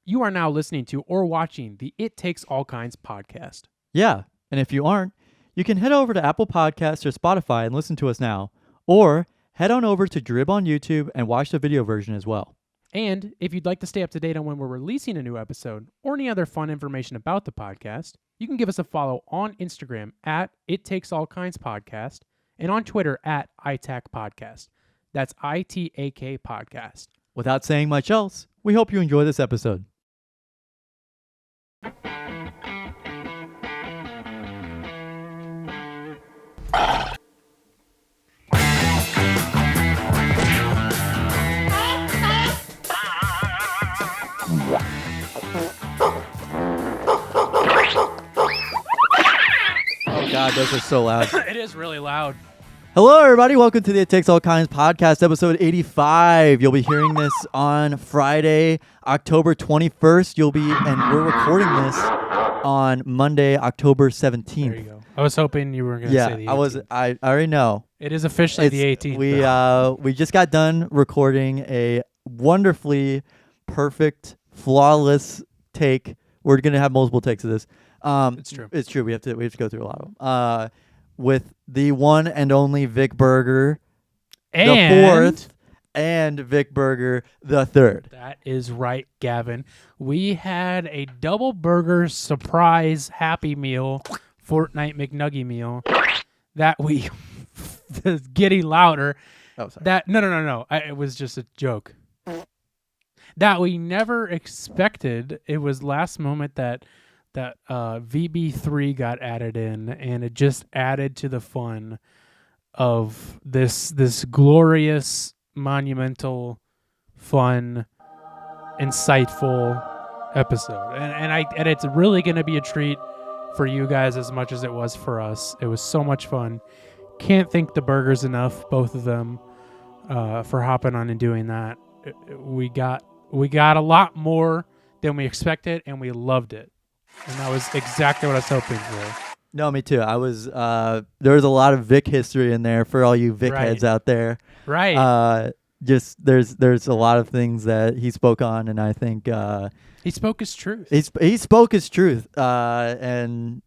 You are now listening to or watching the It Takes All Kinds podcast. Yeah, and if you aren't, you can head over to Apple Podcasts or Spotify and listen to us now. Or head on over to Drib on YouTube and watch the video version as well. And if you'd like to stay up to date on when we're releasing a new episode or any other fun information about the podcast, you can give us a follow on Instagram at It Takes All Kinds Podcast and on Twitter at ITAC Podcast. That's ITAK Podcast. Without saying much else, we hope you enjoy this episode. Oh God, those are so loud. It is really loud. Hello, everybody. Welcome to the It Takes All Kinds podcast, episode 85. You'll be hearing this on Friday, October 21st. And we're recording this on Monday, October 17th. There you go. I was hoping you were going to say the 18th. I already know. It is officially the 18th. We just got done recording a wonderfully perfect, flawless take. We're gonna have multiple takes of this. It's true. It's true. We have to go through a lot of them. With the one and only Vic Berger the fourth, and Vic Berger the third. That is right, Gavin. We had a double burger surprise Happy Meal, Fortnite McNugget meal that we getting louder. Oh, sorry. No. It was just a joke. That we never expected. It was last moment that VB3 got added in, and it just added to the fun of this glorious, monumental, fun, insightful episode. And it's really going to be a treat for you guys as much as it was for us. It was so much fun. Can't thank the burgers enough, both of them, for hopping on and doing that. We got a lot more than we expected, and we loved it. And that was exactly what I was hoping for. No, me too. There was a lot of Vic history in there for all you Vic heads out there. Right. Just there's a lot of things that he spoke on, and I think he spoke his truth. He spoke his truth, and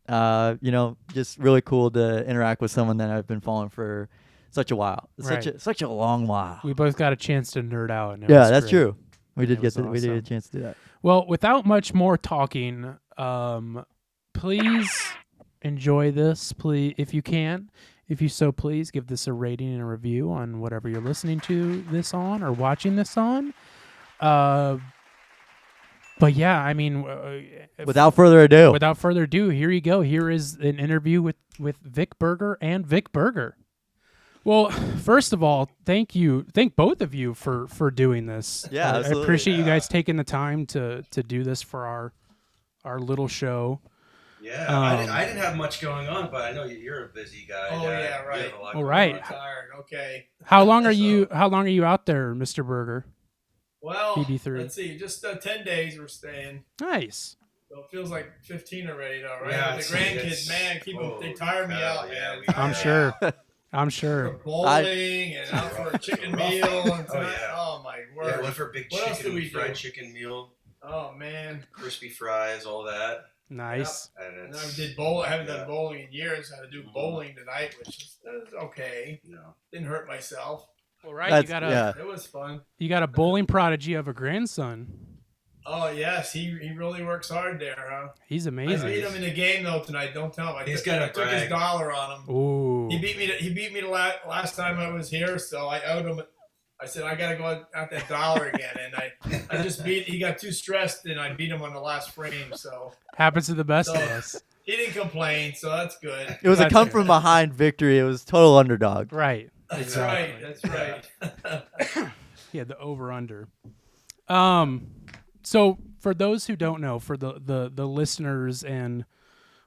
just really cool to interact with someone that I've been following for such a while, such a long while. We both got a chance to nerd out. And that's great. true. We did get awesome. We did get a chance to do that. Well, without much more talking, please enjoy this. Please, if you can, if you so please, give this a rating and a review on whatever you're listening to this on or watching this on. But yeah, I mean, without further ado, here you go. Here is an interview with Vic Berger and Vic Berger. Well, first of all, thank both of you for doing this. Yeah, I appreciate you guys taking the time to do this for our little show. Yeah, I didn't have much going on, but I know you're a busy guy. Oh yeah, right. All right. I'm tired. Okay. How long are you out there, Mr. Berger? Well, BB3. Let's see. Just 10 days we're staying. Nice. So it feels like 15 already, though, right? Yeah, the grandkids, man, they tire me out, man. I'm sure. I'm sure. For bowling and out for a chicken meal. And oh my word. Yeah, went for a big what else did we fried do? Chicken meal. Oh man. Crispy fries, all that. Nice. Yep. And I did bowl. I haven't done bowling in years. I had to do bowling tonight, which is okay. No. Didn't hurt myself. Well, right. It was fun. You got a bowling prodigy of a grandson. Oh yes, he really works hard there, huh? He's amazing. I beat him in the game though tonight. Don't tell him. I took his dollar on him. Ooh. He beat me the last time I was here, so I owed him. I said I gotta go out that dollar again, and I just beat. He got too stressed, and I beat him on the last frame. So happens to the best of us. He didn't complain, so that's good. It was a come from behind victory. It was total underdog. Right. That's exactly. right. That's right. Yeah, the over under. So for those who don't know, for the listeners and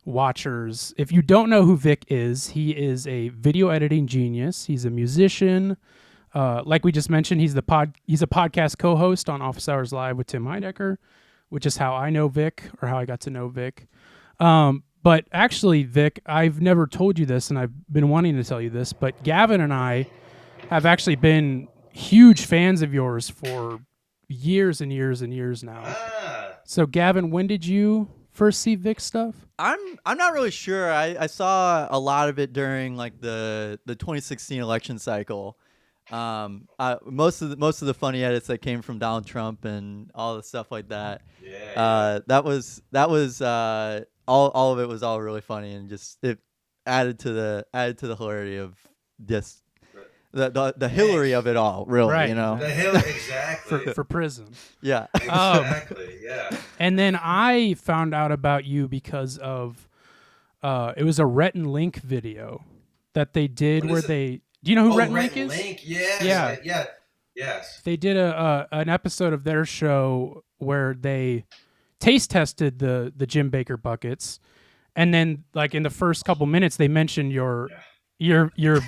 watchers, if you don't know who Vic is, he is a video editing genius. He's a musician. Like we just mentioned, he's a podcast co-host on Office Hours Live with Tim Heidecker, which is how I know Vic, or how I got to know Vic. But actually, Vic, I've never told you this, and I've been wanting to tell you this, but Gavin and I have actually been huge fans of yours for years and years and years now. So Gavin, when did you first see Vic stuff? I'm not really sure. I saw a lot of it during like the 2016 election cycle. Most of the funny edits that came from Donald Trump and all the stuff like that. That was all of it was all really funny, and just it added to the hilarity of this the Hillary of it all, really. Right. You know, The Hillary, exactly. for prison. yeah. Exactly. Yeah. And then I found out about you because of it was a Rhett and Link video that they did What where is it? they. Do you know who Rhett and Rhett Link is? Link. Yes. Yeah. Yes. They did an episode of their show where they taste tested the Jim Bakker buckets, and then like in the first couple minutes they mentioned your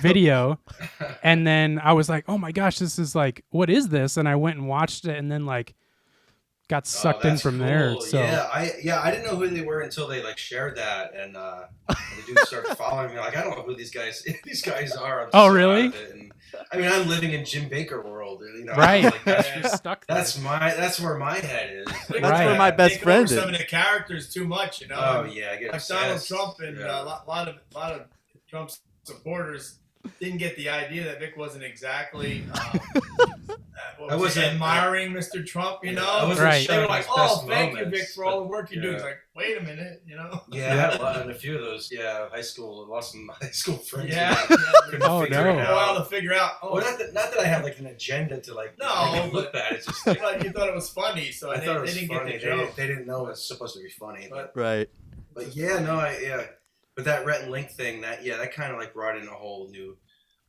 video, and then I was like, oh my gosh, this is like, what is this? And I went and watched it, and then like got sucked in That's from cool. there. So I didn't know who they were until they like shared that, and the dude started following me. Like, I don't know who these guys are. I'm Oh, so really? out of it. And, I mean, I'm living in Jim Bakker world, you know. Right. Like, You're stuck there. that's where my head is. That's Right. where my best Taking over friend some is. of the characters too much, you know. Oh yeah, I get Like Donald obsessed. Trump and Yeah. a lot of Trump's supporters didn't get the idea that Vic wasn't exactly I wasn't- admiring Mr. Trump, you know. I wasn't Right. They were showing like, his best "Oh, thank you, moments, Vic, for all the but, work you do." yeah. It's like, wait a minute, you know. Yeah, I had a lot, and a few of those. Yeah, high school. Lost some high school friends. Yeah. Couldn't Oh, figure no. it Took a out. while to figure out. Oh, Well, not that I have like an agenda to like No, make it look but- bad. It's just like like you thought it was funny, so I they, thought it they was didn't funny. get the joke. They didn't know it was supposed to be funny. But Right. yeah, no, but that Rhett and Link thing, that kind of like brought in a whole new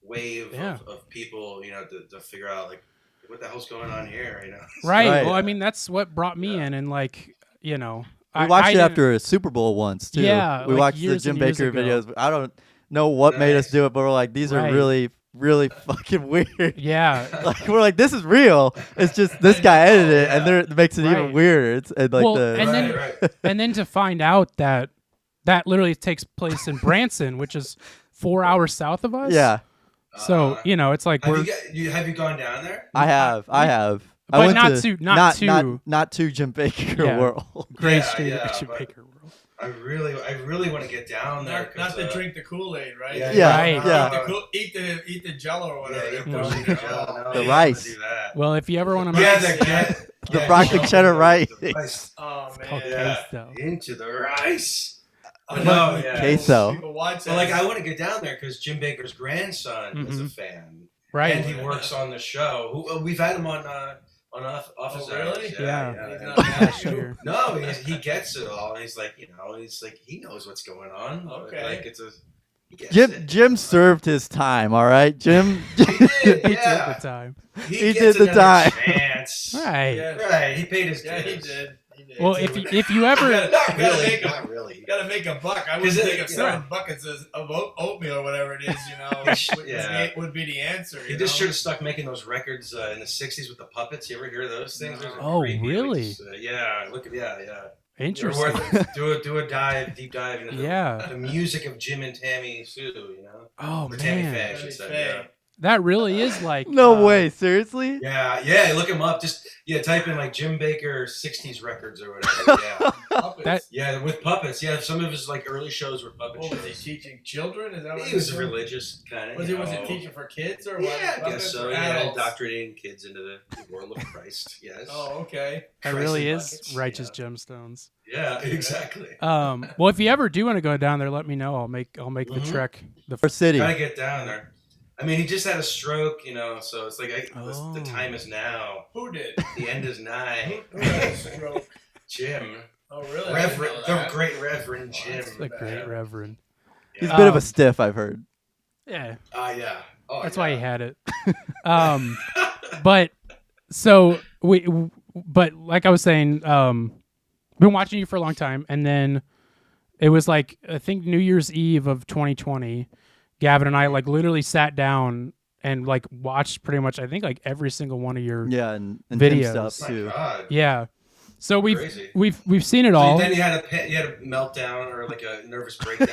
wave Yeah. of people, you know, to figure out like what the hell's going on here, you know. right. Right. Well, I mean, that's what brought me in, and like, you know, We watched it didn't- after a Super Bowl once too. Yeah, we like watched the years Jim and years Bakker ago. videos. I don't know what made us Nice. do it, but we're like, these are Right. really, really fucking weird. Yeah. Like we're like, this is real. It's just this guy edited it, and there it makes it even Right. weirder. It's and like Well, the and then- right. And then to find out that literally takes place in Branson, which is 4 hours south of us. yeah. So you know, it's like have we're have you gone down there? I have. I But went not to to- not to Jim Bakker Yeah. World. Gray Yeah, Street yeah, at but- Baker World. I really want to get down there. Not to drink the Kool-Aid, right? Yeah, Yeah, Right. yeah. Eat the Jello or whatever. Yeah, they're pushing the it. Oh, The yeah, rice. I wanna do that. Well, if you ever want to Yeah, make The broccoli cheddar rice. The rice. Oh called man. Yeah. queso. Into the rice. I No, love yeah. Queso. People watch Well, that. like I want to get down there because Jim Bakker's grandson is a Mhm. fan, Right. and he works on the show. We've had him on Office Oh, really? Hours. Yeah. He's yeah. not Last mad. year. No, he gets it all. And he's like, you know, he knows what's going on. Okay. Like he gets it. Jim served his time. All right, Jim. He did, He did yeah. the time. He gets did the another time. Chance. Right. Yeah. Right. He paid his Yeah, he dues. did. He did. Well, if you ever Not really. make him- Not really. You gotta make a buck. I Because wouldn't it- think of yeah. selling buckets of oatmeal or whatever it is, you know, Yeah. would be the answer. He you just know? should have stuck making those records in the '60s with the puppets. You ever hear those things? Those are Oh, creepy. Like, really? just, yeah. Look at yeah. They're interesting. worth it. Do a deep dive into Yeah. the music of Jim and Tammy Sue. You know, Oh or Tammy man, Faye, I Tammy should say. Faye. that really is like No way. Seriously? Yeah. Look him up. Just type in like Jim Bakker '60s records or whatever. Yeah. Puppets. That- Yeah, with puppets. Yeah, some of his like early shows were puppet What was he shows. teaching children? Is that what He was doing? religious kind of. Was he teaching for kids or what? Yeah, I Puppets guess so. or Yeah, adults? indoctrinating kids into the world of Christ. Yes. Oh, okay. That really Christ is buckets, righteous yeah. gemstones. Yeah, exactly. Well, if you ever do want to go down there, let me know. I'll make the Mhm. trek. Or city? Gotta get down there. I mean, he just had a stroke, you know, so it's like Oh. the time is now. Who did? The end is nigh. Who had a stroke? Jim. Oh, really? I didn't Reverend, know the that. great Reverend Jim. The great reverend. He's a bit of a Um, stiff, I've heard. Yeah, Yeah. Oh, that's yeah. why he had it. But so but like I was saying, been watching you for a long time, and then it was like I think New Year's Eve of 2020. Gavin and I like literally sat down and like watched pretty much I think like every single one of your Yeah, and videos. Tim stuff My too. God. yeah. So Crazy. we've seen it So all. then you had a meltdown or like a nervous breakdown.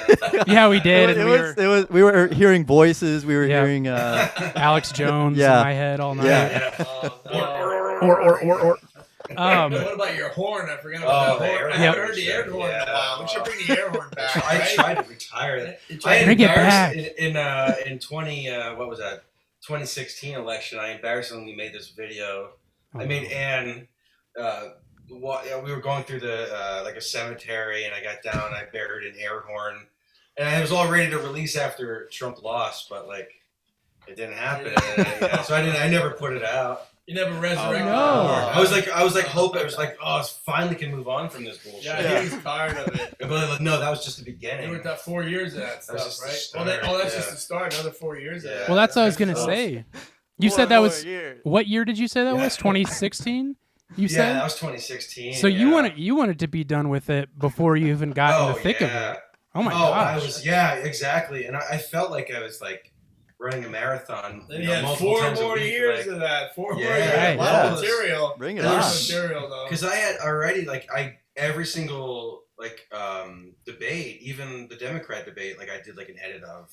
Yeah, we did. It and was, we were hearing voices. We were Yeah. hearing. Alex Jones Yeah. in my head all night. Yeah. Oh, no. What about your horn? I forgot about that horn. I haven't heard the air horn in a while. We should bring the air horn back. I tried to retire it. I Bring it back. In 2016 election. I embarrassingly made this video. I made Ann. We were going through the like a cemetery, and I got down. I buried an air horn, and I was all ready to release after Trump lost, but like it didn't happen. So I never put it out. You never resurrected. I was like hoping. I was like, I finally can move on from this bullshit. Yeah, he was tired of it. But like, no, that was just the beginning. You were that 4 years of that stuff, right? That's just the start. Another 4 years of that. Well, that's what I was gonna say. You said that was what year did you say that was? 2016. You said? Yeah, that was 2016. So you wanted to be done with it before you even got in the thick of it. Oh my gosh. Exactly. And I felt like I was like running a marathon. Then you had 4 more years of that. 4 more years. Right. A lot of material. Bring it on. on. Material though. Because I had already every single debate, even the Democrat debate, like I did like an edit of,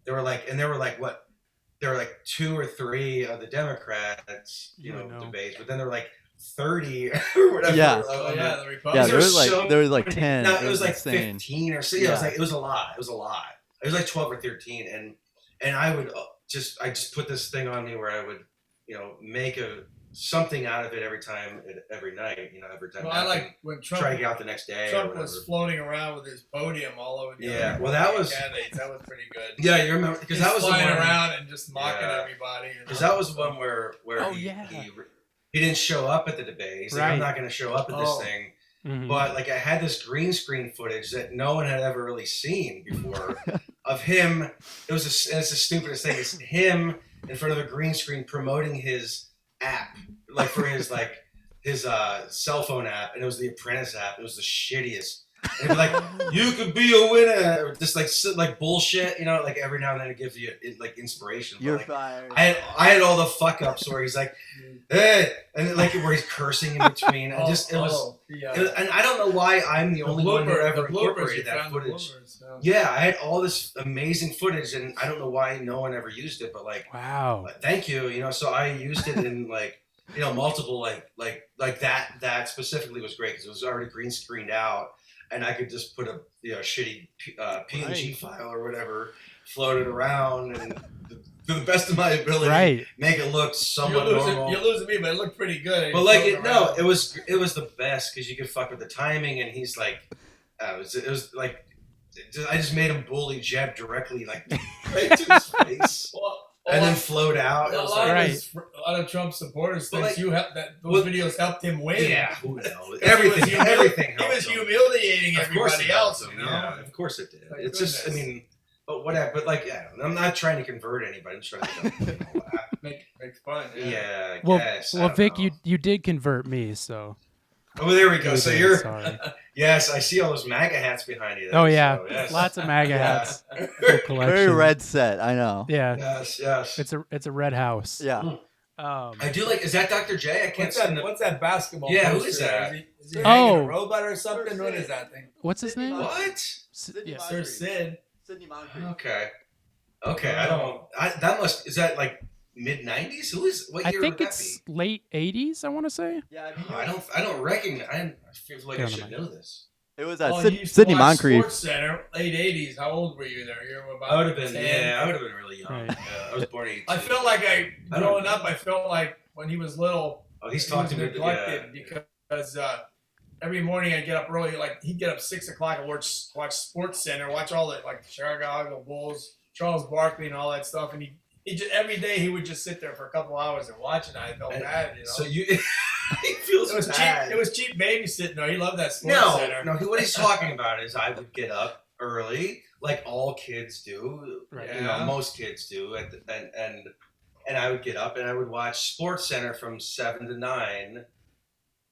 there were like 2 or 3 of the Democrats, debates, but then there were like 30 or whatever. Yeah. The Republicans. Yeah, there was like 10. No, it was like insane. 15 or so. Yeah, it was a lot. It was like 12 or 13, and I would just put this thing on me where I would, make something out of it every night, every time. Well, I like when Trump try to get out the next day. Trump was floating around with his podium all over the Yeah, well, that was pretty good. Yeah, you remember because that was flying the one, around and just mocking everybody. Because that was one where he didn't show up at the debate. He's like, I'm not going to show up at this thing. Mm-hmm. But like I had this green screen footage that no one had ever really seen before of him. It's the stupidest thing. It's him in front of a green screen promoting his app, like for his cell phone app, and it was the Apprentice app. It was the shittiest. And it'd be like, you could be a winner, or just like bullshit, like every now and then it gives you like inspiration. You're like, fired. I had all the fuck ups where he's like, hey, and like where he's cursing in between. And and I don't know why I'm the only one who ever incorporated that footage. Yeah, I had all this amazing footage, and I don't know why no one ever used it. But like, wow, thank you. So I used it in multiple like that specifically was great because it was already green screened out. And I could just put a shitty PNG file or whatever, float it around, and to the best of my ability, make it look somewhat normal. You're losing me, but it looked pretty good. But it was the best because you could fuck with the timing, and he's like, it was like, I just made him bully Jeb directly right to his face. And then float out. A lot of Trump supporters think those videos helped him win. Yeah, who knows? Everything. He was humiliating everybody else. Yeah, of course it did. It's just, but whatever. But like, I'm not trying to convert anybody. I'm just trying to make fun. Yeah. Well, Vic, you did convert me, so. Oh, there we go. So you're. Sorry. Yes, I see all those MAGA hats behind you. Oh yeah, so, yes. Lots of MAGA hats. Very red set. I know. Yeah. Yes. It's a red house. Yeah. I do like. Is that Dr. J? I can't see. What's that basketball? Yeah, poster? who is that? Is he hanging a robot or something? What is that thing? What's his name? What? Sir Sid. Sidney Moncrief. Okay. I don't. That must. Is that like mid-90s? Who is? What year I think would that it's be? late 80s. I want to say. Yeah. I don't recognize. I feel like I should know this. It was Sidney Moncrief. Sports Center, late 80s. How old were you there? You were about I would have been. 10. Yeah, I would have been really young. Right. Yeah, I was born in 82. I felt like growing up. I felt like when he was little. Oh, he's talking to neglected because every morning I'd get up early. Like he'd get up 6 o'clock and watch Sports Center, watch all the Chicago Bulls, Charles Barkley, and all that stuff. And he just, every day he would just sit there for a couple hours and watch it. I felt bad, So you, he feels bad. It was cheap babysitting. though. He loved that Sports Center. No. What he's talking about is I would get up early, like all kids do. Right. Most kids do, and I would get up and I would watch Sports Center from 7 to 9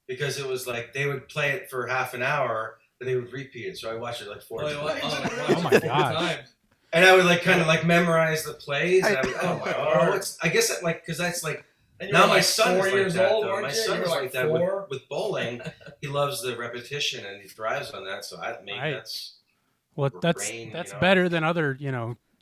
because it was like they would play it for half an hour, but they would repeat it. So I watched it like 4 times. Oh my god. And I would kind of memorize the plays. And I would, I guess because that's like. Now my son is 4 years old. My son is like that with bowling. He loves the repetition and he thrives on that. So that's that's better than other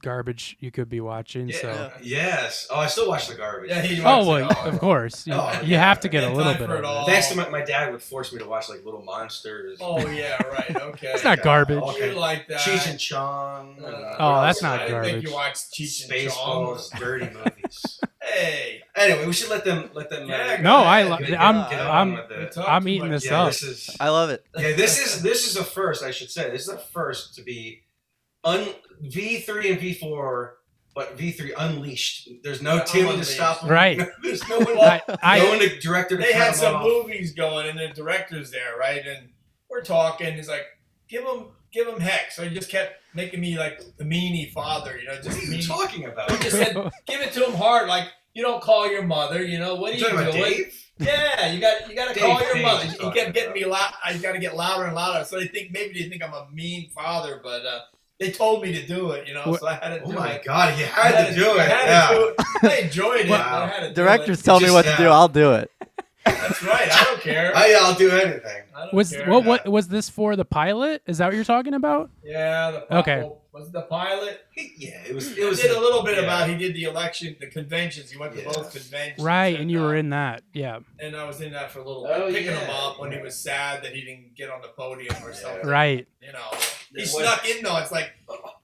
garbage you could be watching. Yeah. So. Yes. Oh, I still watch the garbage. Yeah, he Oh, watches well, it all. of course. You yeah. have to get a And little time bit for of it it. all. Thanks to my dad would force me to watch like Little Monsters. Oh yeah, right. Okay. It's not garbage. Okay. You like that? Cheech and Chong. Oh, that's what not else? I didn't garbage. think you watched Cheech and Chong. Spaceballs, dirty movies. Hey. Anyway, we should let them. Yeah, No, get I'm on with it. I'm eating this Yeah, up. this is. I love it. Yeah, this is a first. I should say this is a first to be V3 and V4, but V3 unleashed. There's no Tim to Unleashed. stop him. Right. There's no one. I, No I one to director to They cut had him some off. movies going, and the director's there, right? And we're talking. He's like, give him heck. So he just kept making me like the meanie father, just What are you meanie. talking about? He just said, give it to him hard, like you don't call your mother. What are You you talking about doing? Dave? Yeah, you got to Dave call your Page mother. is He talking kept getting about. me loud. I got to get louder and louder. So they think I'm a mean father, but they told me to do it. So I had to Oh do my it. God, you had to do it. I had Yeah. to do it. I enjoyed it. Wow. But I had to do Directors it. tell me Just what to do. now. I'll do it. That's right. I don't care. I'll do anything. I don't was care. what was this for the pilot? Is that what you're talking about? Yeah. Okay. Was it the pilot? Yeah, it was. He did a little bit yeah. about. He did the election, the conventions. He went to Yeah. both conventions. Right, and you were in that. Yeah. And I was in that for a little Oh, bit, picking him yeah, up when he yeah. was sad that he didn't get on the podium or something. Right. He It snuck in though. It's like,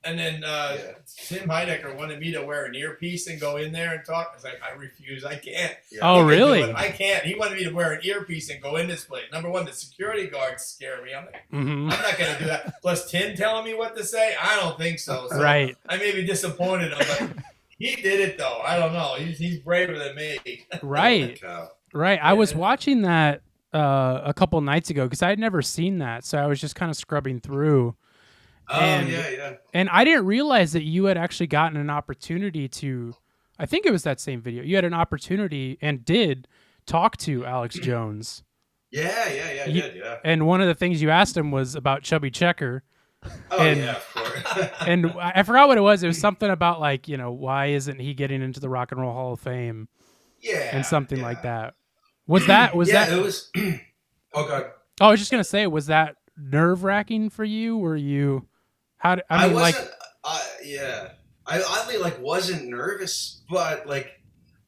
and then Yeah. Tim Heidecker wanted me to wear an earpiece and go in there and talk. I was like, I refuse. I can't. Yeah. Oh, He can do really? it. I can't. He wanted me to wear an earpiece and go in this place. Number one, the security guards scare me. I'm like, Hmm. I'm not gonna do that. Plus Tim telling me what to say. I don't think so. So Right. I may be disappointed. I'm like, he did it though. I don't know. He's braver than me. Right. Cow. Right. I was watching that a couple nights ago because I had never seen that, so I was just kind of scrubbing through. Oh And- yeah. And I didn't realize that you had actually gotten an opportunity to, I think it was that same video. You had an opportunity and did talk to Alex Jones. Yeah. I You- did. Yeah. And one of the things you asked him was about Chubby Checker. Oh and- yeah, of course. And I forgot what it was. It was something about like, why isn't he getting into the Rock and Roll Hall of Fame Yeah. and something yeah. like that. Was that, It was. Oh God. oh, I was just going to say, was that nerve wracking for you? Were you, I mean, like, wasn't. Yeah. I oddly wasn't nervous, but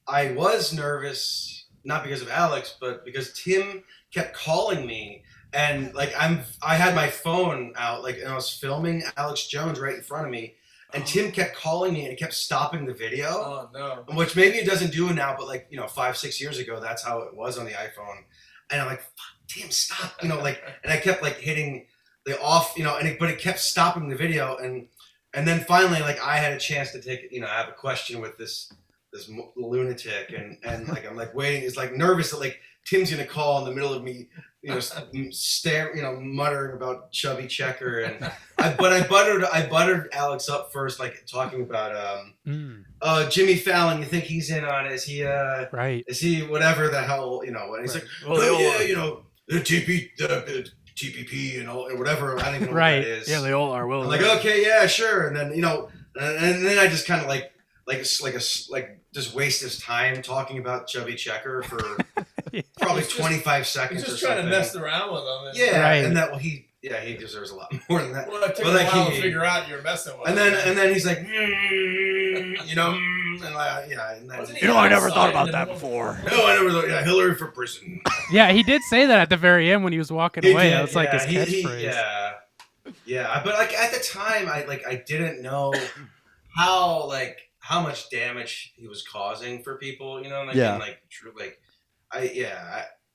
I was nervous not because of Alex, but because Tim kept calling me, and I had my phone out and I was filming Alex Jones right in front of me, and Tim kept calling me and he kept stopping the video, Oh no. which maybe it doesn't do now, but 5-6 years ago that's how it was on the iPhone, and I'm like, fuck, Tim, stop, and I kept hitting the off, but it kept stopping the video, and then finally I had a chance to take I have a question with this lunatic, and I'm waiting, it's nervous that Tim's gonna call in the middle of me, muttering about Chubby Checker, and I buttered Alex up first, talking about Jimmy Fallon. You think he's in on it? Is he right. is he whatever the hell, and he's Right. the TPP and all, and whatever, I don't even know Right. what that is. Yeah, they all are. Well, I'm okay, yeah, sure, and then and then I just kind of just waste his time talking about Chubby Checker for probably He's just- 25 He's seconds just or trying something. to mess around with them. Yeah, Right. and that he deserves a lot more than that. Well, it took But, a while he- to figure out you're messing with And him. then he's like, and then Wasn't he I never outside thought about in the that middle? before. no, I never thought, Hillary for prison. Yeah, he did say that at the very end when he was walking He away. did, That was like his yeah, catchphrase. yeah. But at the time, I didn't know how much damage he was causing for people. Yeah.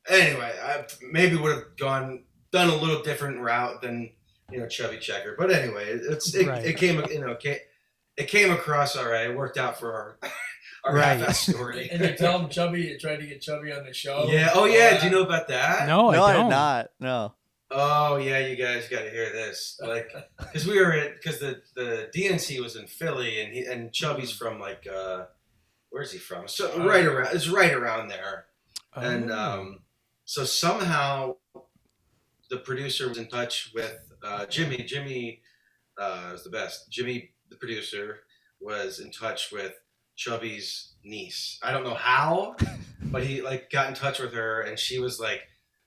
Anyway, I maybe would have done a little different route than Chubby Checker. But anyway, Right. it came across all right. It worked out for our Right. half-ass story. And you tell him Chubby, you tried to get Chubby on the show. Yeah. Oh yeah. Do you know about that? No, No, I I don't. did not. No. Oh yeah, you guys got to hear this. Because we were because the DNC was in Philly, and Chubby's from where's he from? So it's right around there, and Oh. so somehow the producer was in touch with Jimmy. Jimmy is the best. Jimmy, the producer, was in touch with Chubby's niece. I don't know how, but he got in touch with her, and she was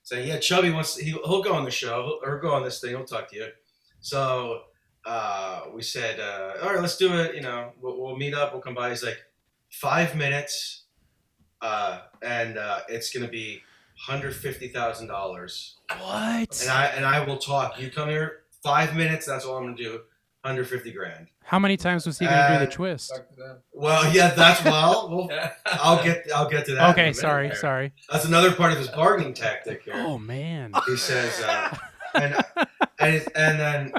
saying, yeah, Chubby he'll go on the show or go on this thing. He'll talk to you. So we said, all right, let's do it. You know, we'll meet up. We'll come by. He's like, 5 minutes, and it's gonna be $150,000. What? And I will talk. You come here 5 minutes. That's all I'm gonna do. 150 grand. How many times was he going to do the twist? Well, yeah, I'll get to that. Okay, sorry. That's another part of his bargaining tactic here. Oh man. He says, and then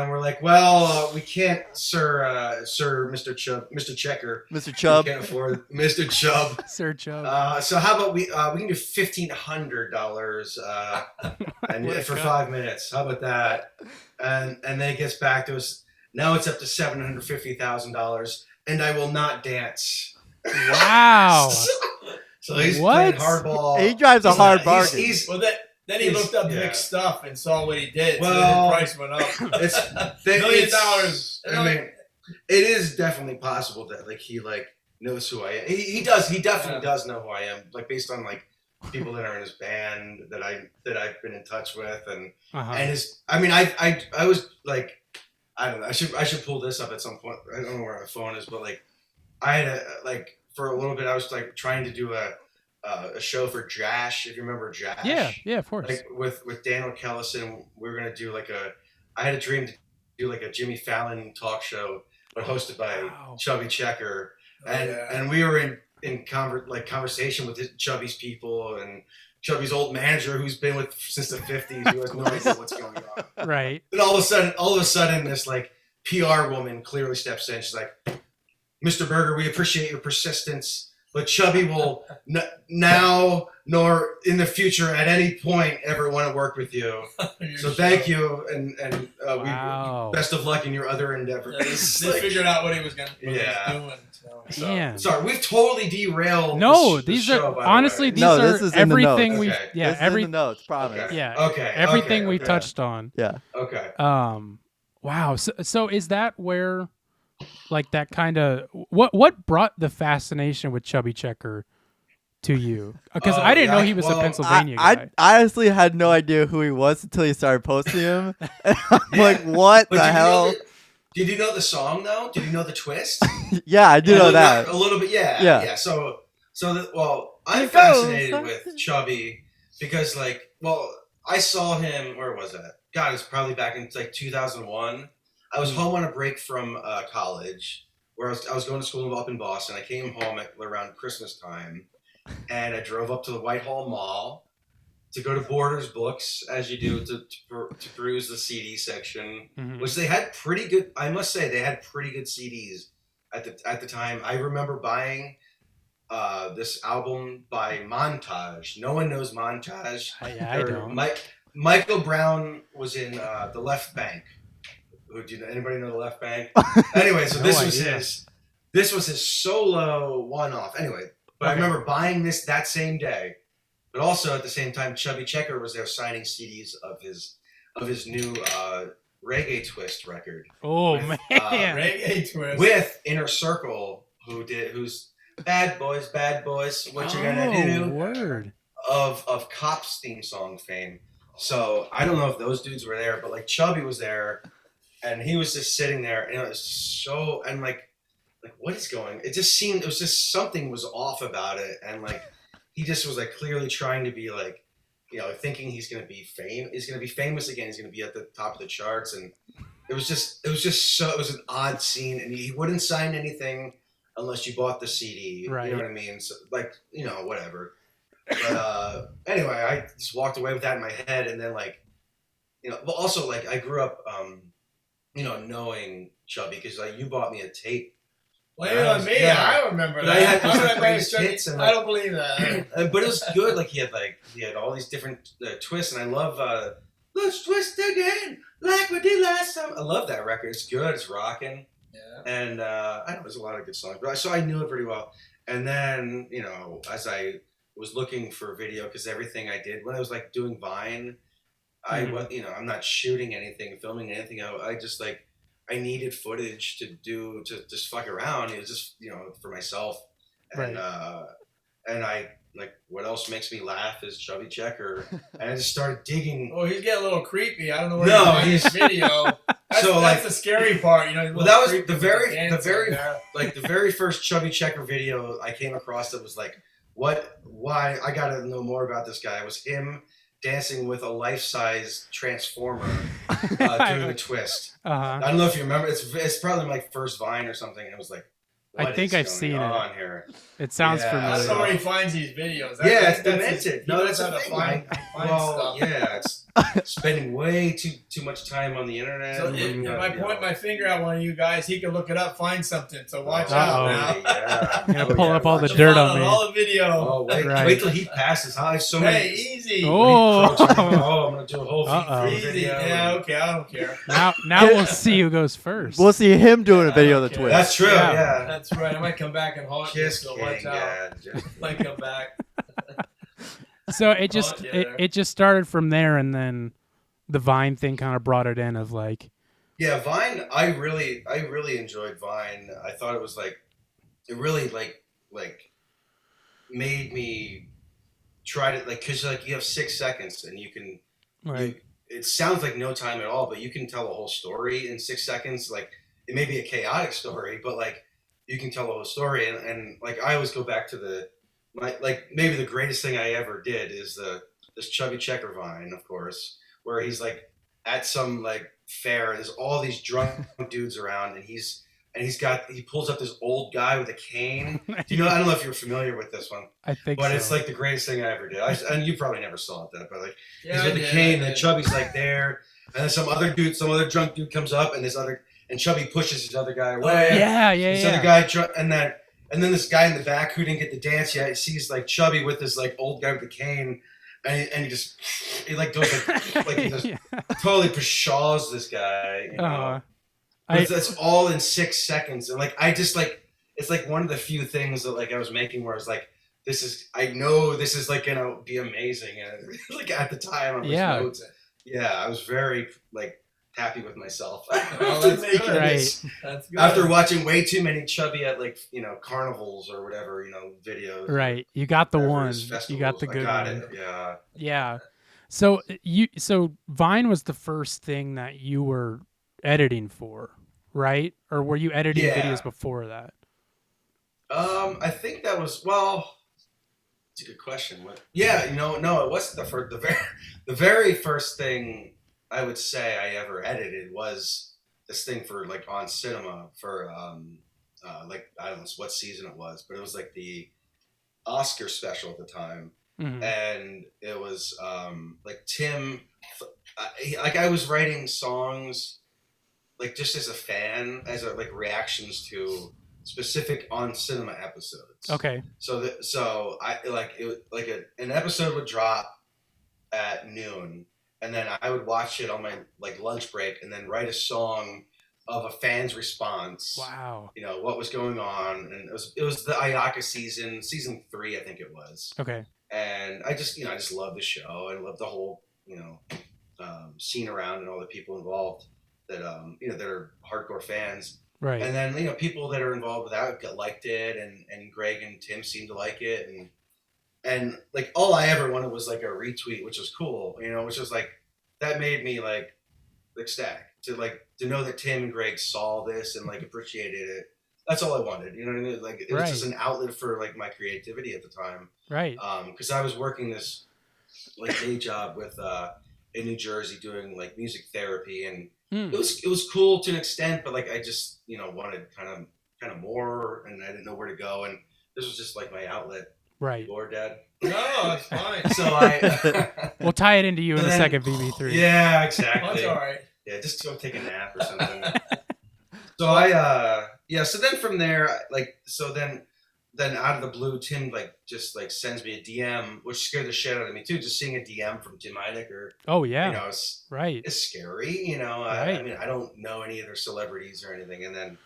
we're like, well, we can't, sir, Mr. Checker. Mr. Chubb. We can't afford Mr. Chubb. Sir Chubb. So how about we can do $1,500 and for 5 minutes. How about that? And then it gets back to us. Now it's up to $750,000, and I will not dance. Wow. So he's playing hardball. He drives a hard bargain. Then he looked up Vic's stuff and saw what he did. Well, so the price went up. It's $1 million. I mean, it is definitely possible that like he like knows who I am. He does. He definitely does know who I am. Like based on like people that are in his band that I've been in touch with and his. I mean, I was like. I don't know. I should pull this up at some point. I don't know where my phone is, but like, I had for a little bit. I was like trying to do a show for Jash. If you remember Jash. Yeah, of course. Like with Daniel Kellison, we were gonna do I had a dream to do like a Jimmy Fallon talk show, but hosted by Chubby Checker, and we were in conversation with Chubby's people and Chubby's old manager who's been with since the 50s who has no idea what's going on. Right. And all of a sudden this like PR woman clearly steps in. She's like, Mr. Berger, we appreciate your persistence, but Chubby will now nor in the future at any point ever want to work with you. So thank you and we best of luck in your other endeavors. They figured out what he was doing. Man. Sorry, we've totally derailed. No, these are honestly these are everything we every notes, promise. Okay. Everything we touched on. Yeah. Okay. Wow. So is that where like that kind of what brought the fascination with Chubby Checker to you? Because I didn't know he was a Pennsylvania guy. I honestly had no idea who he was until you started posting him. And I'm like, what the hell? Did you know the song though? Did you know the twist? Yeah, I do know that. A little bit, yeah. So I'm fascinated with Chubby because I saw him. Where was that? God, it's probably back in like 2001. I was home on a break from college, where I was going to school up in Boston. I came home around Christmas time, and I drove up to the Whitehall Mall to go to Borders Books, as you do, to peruse the CD section, which they had pretty good. I must say, they had pretty good CDs at the time. I remember buying this album by Montage. No one knows Montage. I don't. Michael Brown was in the Left Bank. Anybody know the Left Bank? Anyway, so this was his solo one-off. Anyway, but I remember buying this that same day. But also at the same time, Chubby Checker was there signing CDs of his new Reggae Twist record. Oh man, Reggae Twist with Inner Circle, who's Bad Boys, what you gonna do? Word of Cops theme song fame. So I don't know if those dudes were there, but like Chubby was there, and he was just sitting there, and it was so like what is going? It was just something was off about it, and like. He just was like clearly trying to be like, thinking he's gonna be famous again. He's gonna be at the top of the charts, and it was an odd scene. And he wouldn't sign anything unless you bought the CD. Right. You know what I mean? So whatever. But anyway, I just walked away with that in my head, and then but also I grew up, knowing Chubby because you bought me a tape. Blame on me. Yeah. I remember that. I don't believe that. But it was good. He had all these different twists, and I love "Let's Twist Again" like we did last time. I love that record. It's good. It's rocking. Yeah. And I don't know. There's a lot of good songs, but I knew it pretty well. And then as I was looking for video, because everything I did when I was doing Vine, I'm not shooting anything, filming anything. I just I needed footage to just fuck around. It was just for myself, and right. And like what else makes me laugh is Chubby Checker, and I just started digging. Oh, he's getting a little creepy. I don't know where No, he's video. That's the scary part, you know. Well, that was the very first Chubby Checker video I came across that was like, why I gotta know more about this guy. It was him dancing with a life-size transformer doing a twist. I don't know if you remember. It's probably my first Vine or something. And it was like, I think I've seen it. Here? It sounds familiar. That's not where he finds these videos. It's demented. No, that's how the to thing. find stuff. Yeah, it's spending way too much time on the internet. So if I point my finger at one of you guys, he can look it up, find something. So watch out now. Yeah. I'm gonna pull up all the dirt on me. All the video. Oh, wait till he passes. I have so many. Easy. Oh, I'm gonna do a whole easy. video. Yeah, okay, I don't care. now we'll see who goes first. We'll see him doing a video of the Okay. twist. That's true. Yeah. That's right. I might come back and haunt you, Just so kidding. watch out. Might come back. So it just started from there, and then the Vine thing kind of brought it in of like. Yeah, Vine. I really enjoyed Vine. I thought it was like, it really like made me try to because like you have 6 seconds and you can. Right. It sounds like no time at all, but you can tell a whole story in 6 seconds. Like it may be a chaotic story, but like you can tell a whole story. And like I always go back to maybe the greatest thing I ever did is this Chubby Checker Vine, of course, where he's like at some like fair. There's all these drunk dudes around, and he pulls up this old guy with a cane. I don't know if you're familiar with this one. I think but so. it's like the greatest thing I ever did. And you probably never saw it, but like Yeah, he's with the cane, and Chubby's like there, and then some other drunk dude comes up, and Chubby pushes this other guy away. This other guy, and then this guy in the back who didn't get to dance yet, he sees like Chubby with this like old guy with the cane, and he just totally pshaws this guy. You know? That's all in 6 seconds, and like I just like it's like one of the few things that like I was making where I was like, I know this is like gonna be amazing, and like at the time I was very like happy with myself. That's good. Right. That's good. After watching way too many Chubby at like carnivals or whatever videos. Right. You got the one. You got the good one. It. Yeah. Yeah. So Vine was the first thing that you were editing for, right? Or were you editing videos before that? I think that was it's a good question. No, it wasn't the very first thing I would say I ever edited was this thing for like on cinema for like I don't know what season it was, but it was like the Oscar special at the time, and it was like Tim, I was writing songs like just as a fan, like reactions to specific on cinema episodes. Okay. So I like it like an episode would drop at noon. And then I would watch it on my like lunch break, and then write a song of a fan's response. Wow. What was going on, and it was the Ayaka season 3, I think it was. Okay. And I just I just love the show and love the whole scene around and all the people involved that that are hardcore fans. Right. And then people that are involved with that liked it, and Gregg and Tim seemed to like it, and like all I ever wanted was like a retweet, which was cool, which was like that made me like ecstatic to know that Tim and Gregg saw this and like appreciated it. That's all I wanted, you know what I mean? Like it was just an outlet for like my creativity at the time, right? Because I was working this like day job with in New Jersey doing like music therapy, and it was cool to an extent, but like I just wanted kind of more, and I didn't know where to go, and this was just like my outlet. Right. Or Dad. No, that's fine. So we'll tie it into you in a second, VB3. Yeah, exactly. That's all right. Yeah, just go take a nap or something. So so then from there, then out of the blue, Tim just sends me a DM, which scared the shit out of me too. Just seeing a DM from Tim Heidecker. Oh yeah. It's scary. Right. I mean, I don't know any of their celebrities or anything, and then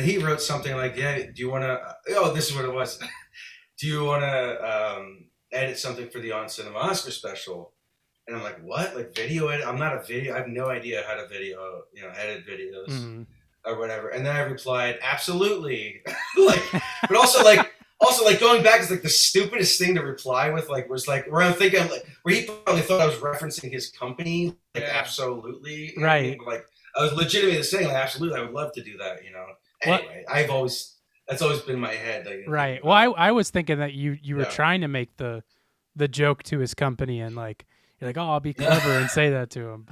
he wrote something like, "Yeah, do you want to? Oh, this is what it was. Do you want to edit something for the On Cinema Oscar special?" And I'm like, "What? Like video edit? I'm not a video. I have no idea how to edit videos or whatever." And then I replied, "Absolutely." But also Also, like going back is like the stupidest thing to reply with. Like was like where I'm thinking like where he probably thought I was referencing his company. Like absolutely, you know what I mean? But, like I was legitimately saying like absolutely, I would love to do that. You know. Anyway, that's always been in my head. Like, right. Well, I was thinking that you were trying to make the joke to his company and like you're like, oh, I'll be clever and say that to him.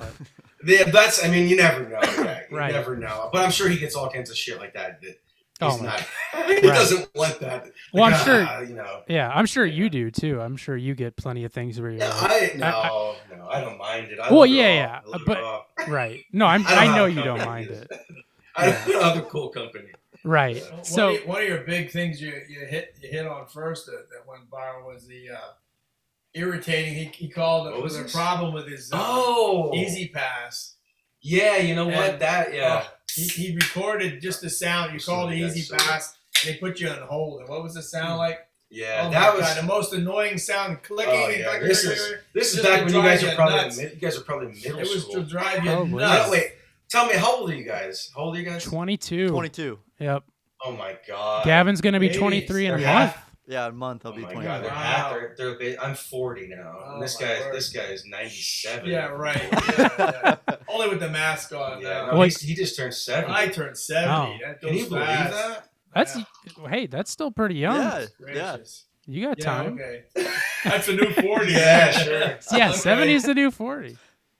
But that's I mean, you never know. Yeah, you Right. never know. But I'm sure he gets all kinds of shit like that. He's not. He Right. doesn't want that. Well, Like, I'm sure. you know. Yeah, I'm sure you do too. I'm sure you get plenty of things where you're No, like, no, I don't mind it. I Well, love it yeah, all. I love but- it all. right. No, I don't know have you a don't company. mind it. I have a cool company. Right. So one of your big things you hit on first that went viral was the irritating. He called it was a problem with his Easy Pass. Yeah, you know what? And, That he recorded just the sound. You called the Easy Pass, and they put you on hold. And what was the sound like? Yeah, Oh that my was God, the most annoying sound, clicking. Oh, and yeah. clicking. This is Just back to when you drive guys are you probably nuts. middle It was school. to drive you Probably. nuts. Wait, tell me how old are you guys? How old are you guys? 22. 22. Yep. Oh my god. Gavin's gonna be Ladies. 23 in a Yeah. month. Yeah, a month I'll Oh be my 22. god, Wow. they're a bit, I'm 40 now. Oh, And this my word. guy is 97. Yeah, right. Yeah. Only with the mask on. Yeah, now. no, Well, he just turned 70. I turned 70. Oh. That Can you goes believe fast. that? That's Yeah. hey, that's still pretty young. Yeah, yeah. Gracious. You got Yeah, time. okay. That's a new 40. Yeah, sure. Yeah, Okay. 70 is the new 40.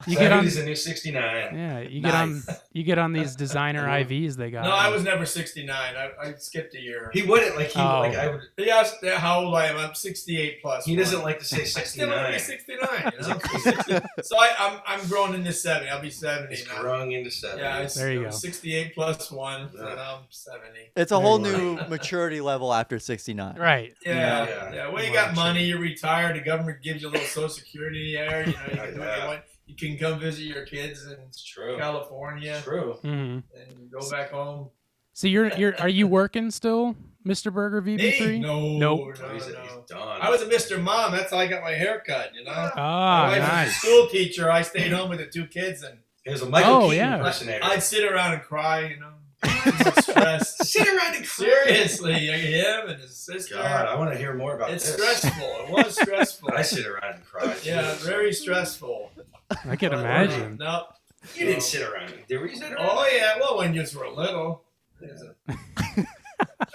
You get on. 70's the new 69. Yeah, you Nice. get on these designer IVs they got. No, I was never 69. I skipped a year. He wouldn't like I would. He asked how old I am. I'm 68 plus. He doesn't like to say I still want to be 69. 69. You know? So I'm growing into 70. I'll be 70 He's now. growing into 70. Yeah, There you go. 68 plus 1, Yeah. and I'm 70. It's a There whole you new maturity level after 69. Right. Yeah, Yeah. yeah. Well, you Well, got money, you're retired, the government gives you a little Social Security there. You know, you can do what you Yeah. want. You can come visit your kids in It's true. California True. hmm and go back home. So are you working still, Mr. Burger VB3? Me? No, Nope. no, He's no. done. I was a Mr. Mom. That's how I got my hair cut, you know? Ah, My wife was a nice. school teacher. I stayed home with the 2 kids, and He was a Michael Oh, Keaton yeah. impersonator. I'd sit around and cry, you know? Stressed. sit around and cry. Seriously, him and his sister. God, I want to hear more about It's this. stressful. It was stressful. I sit around and cry. Yeah, too. very stressful. I can imagine. No. You didn't sit around. Did we sit around? Oh yeah. Well, when you were little.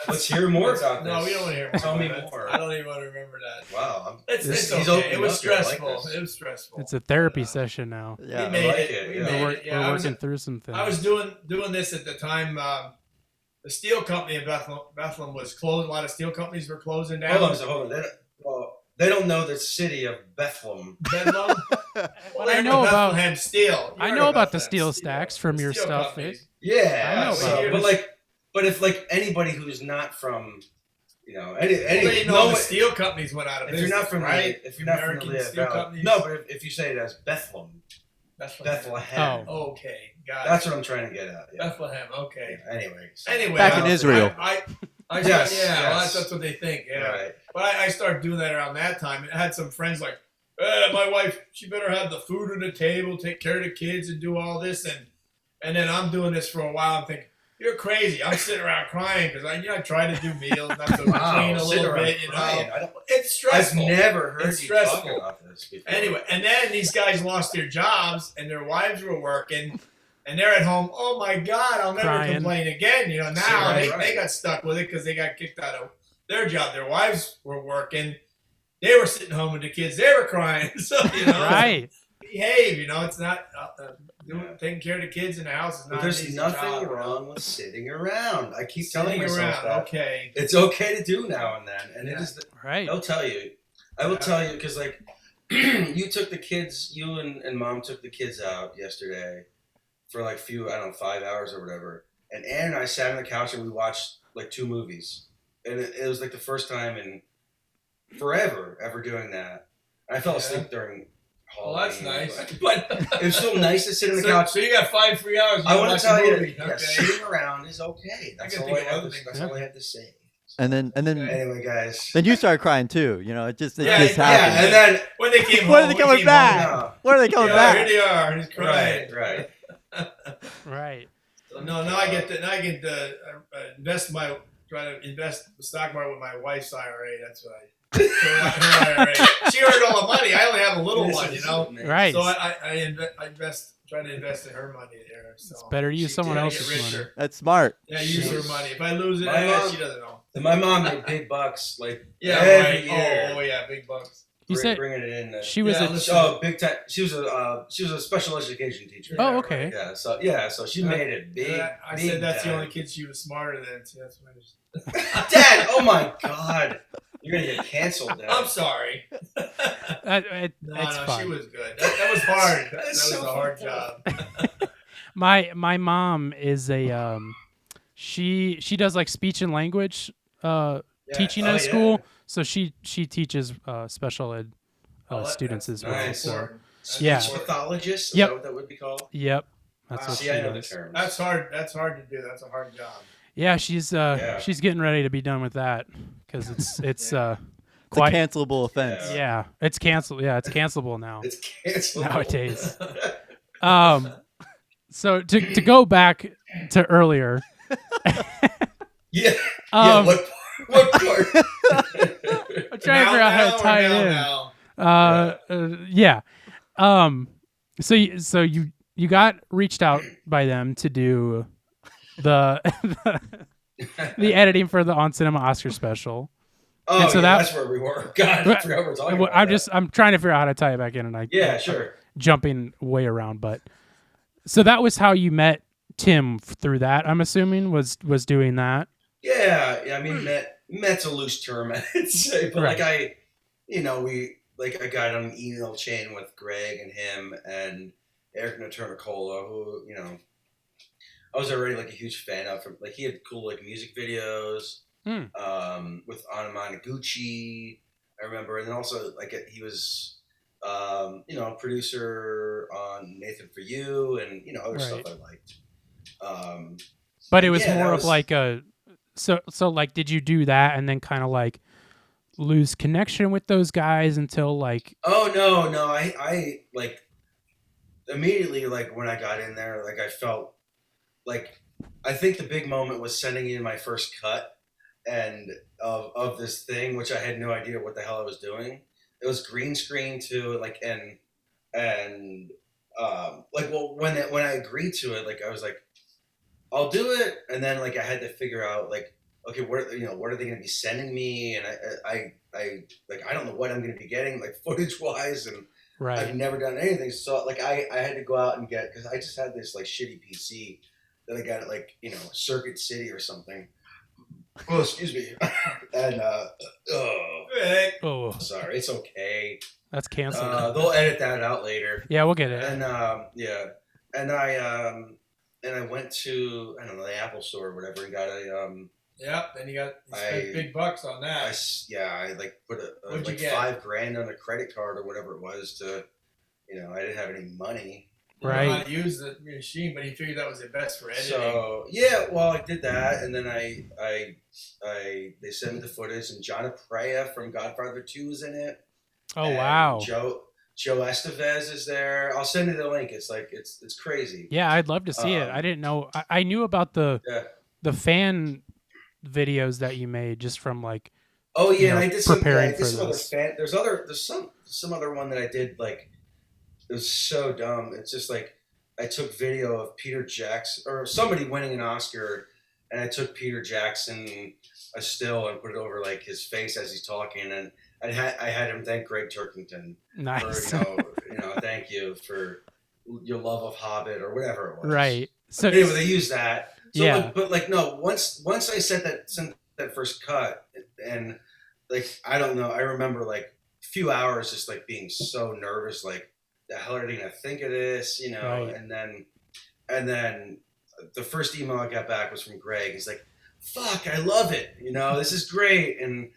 Let's hear more about this. No, we don't want to hear more. Tell me about that. more. I don't even want to remember that. Wow. It's He's okay. opening It was up here. I like stressful. this. It was stressful. It's a therapy session now. Yeah. We made like it. it, We yeah. made We're, it. Yeah, we're working through some things. I was doing this at the time. The steel company in Bethlehem was closed. A lot of steel companies were closing down. Hold on. They don't know the city of Bethlehem. Bedlam. But I know about Bethlehem Steel. I You know heard about the them. steel stacks from your Steel stuff. companies. Yeah, I know so, about but if like anybody who's not from, you know, Well, they know no the one- steel companies went out of if business. you're not from right? if you're not from American the steel Valley, companies. no, but if you say it as Bethlehem, Bethlehem, Oh. Okay, got that's it. what I'm trying to get at. Yeah. Bethlehem. Okay. Anyway, Anyway, Back in Israel. I Yes, yeah, well, yes. that's what they think. Yeah. right. But I started doing that around that time. I had some friends like, my wife, she better have the food on the table, take care of the kids, and do all this. And then I'm doing this for a while. I'm thinking, you're crazy. I'm sitting around crying because I try to do meals, not to clean a sit little around bit, you know. crying. It's I've stressful. never heard It's you stressful. talk about this before. Anyway, and then these guys lost their jobs and their wives were working. And they're at home. Oh my God! I'll never Crying. complain again. You know, now Right, they right. got stuck with it because they got kicked out of their job. Their wives were working. They were sitting home with the kids. They were crying. So you know, Right. behave. You know, it's not taking care of the kids in the house is But not. there's an easy nothing job, wrong with sitting around. I keep telling Sitting myself around. that. Okay. It's okay to do now and then, and Yeah. it is. Right. I'll tell you. I will tell you because like you took the kids, you and mom took the kids out yesterday for like 5 hours or whatever. And Ann and I sat on the couch and we watched like 2 movies, and it was like the first time in forever ever doing that. And I fell asleep during. Well, that's Halloween, nice. but it was so nice to sit on the couch. So you got 5 free hours. I want to tell you, movie. yeah, Okay. sitting around is okay. That's I can all I think of have other to, things. that's all I have to say. And then Anyway, guys. then you started crying too. You know, it just Yeah, happened. Yeah, and then When they came home. When are they we coming came back? home. no, When are they coming Yeah, back? here they are. And he's crying. right. Right. So now I get to invest my try to invest the stock market with my wife's IRA. That's what her IRA. She earned all the money. I only have a little one, you know. Right. So I try to invest in her money there. So It's better to use someone else's money. That's smart. Yeah, use her money. If I lose it, she doesn't know. My mom made big bucks like every year. Oh yeah, big bucks. You said bringing it in. She was big time. She was a special education teacher. Oh, okay. So she made it big. I said that's the only kid she was smarter than. So that's why. Dad, oh my God, you're gonna get canceled. Dad. I'm sorry. it's fine. She was good. That was hard. That was so a hard job. My mom is a she does like speech and language teaching at a school. So she teaches special ed students as well. Nice. So, speech pathologist. Is that what that would be called? Yep. That's what she I know the does. terms. That's hard. That's hard to do. That's a hard job. Yeah, she's getting ready to be done with that because it's It's a cancelable offense. Yeah, it's canceled. Yeah, it's cancelable now. It's cancelable nowadays. So to go back to earlier. Yeah. What part? I'm trying to figure out how to tie it in. Yeah. So you got reached out by them to do the editing for the On Cinema Oscar special. Oh, and so that's where we were. God, I forgot we're talking about I'm trying to figure out how to tie it back in, and sure. Jumping way around, but so that was how you met Tim through that. I'm assuming was doing that. Yeah. I mean, met's a loose term, I'd say, but right. I got on an email chain with Gregg and him and Eric Noturnicola, who I was already like a huge fan of. Like he had cool like music videos with Anamanaguchi, I remember, and then also like he was a producer on Nathan For You and other stuff I liked. But it was more of like a so like did you do that and then kind of like lose connection with those guys until like no I like immediately like when I got in there like I felt like I think the big moment was sending in my first cut and of this thing which I had no idea what the hell I was doing. It was green screen too, like and like well when I agreed to it, like I was like I'll do it, and then like I had to figure out like okay what are they going to be sending me, and I like I don't know what I'm going to be getting like footage wise, and I've never done anything, so like I had to go out and get because I just had this like shitty PC that I got at like Circuit City or something. Oh, excuse me. And sorry, it's okay. That's canceled. They'll edit that out later. Yeah, we'll get it. And and I went to the Apple Store or whatever and got a then you spent big bucks on that. I like put like $5,000 on a credit card or whatever it was to I didn't have any money. Right. How to use the machine, but he figured that was the best for editing. So well, I did that, and then they sent me the footage, and John Aprea from Godfather 2 was in it. Oh wow! Joe Estevez is there. I'll send you the link. It's like it's crazy. Yeah, I'd love to see it. I didn't know. I knew about the fan videos that you made just from like. Oh yeah, and I did preparing some for this. There's some other one that I did like. It was so dumb. It's just like I took video of Peter Jackson or somebody winning an Oscar, and I took Peter Jackson a still and put it over like his face as he's talking, and I had him thank Gregg Turkington Nice. for thank you for your love of Hobbit or whatever it was. Right. So anyway, they used that. So yeah. Once I sent that first cut, and like I don't know, I remember like a few hours just like being so nervous, like. The hell are they gonna think of this, Right. And then the first email I got back was from Gregg. He's like, "Fuck, I love it. This is great." And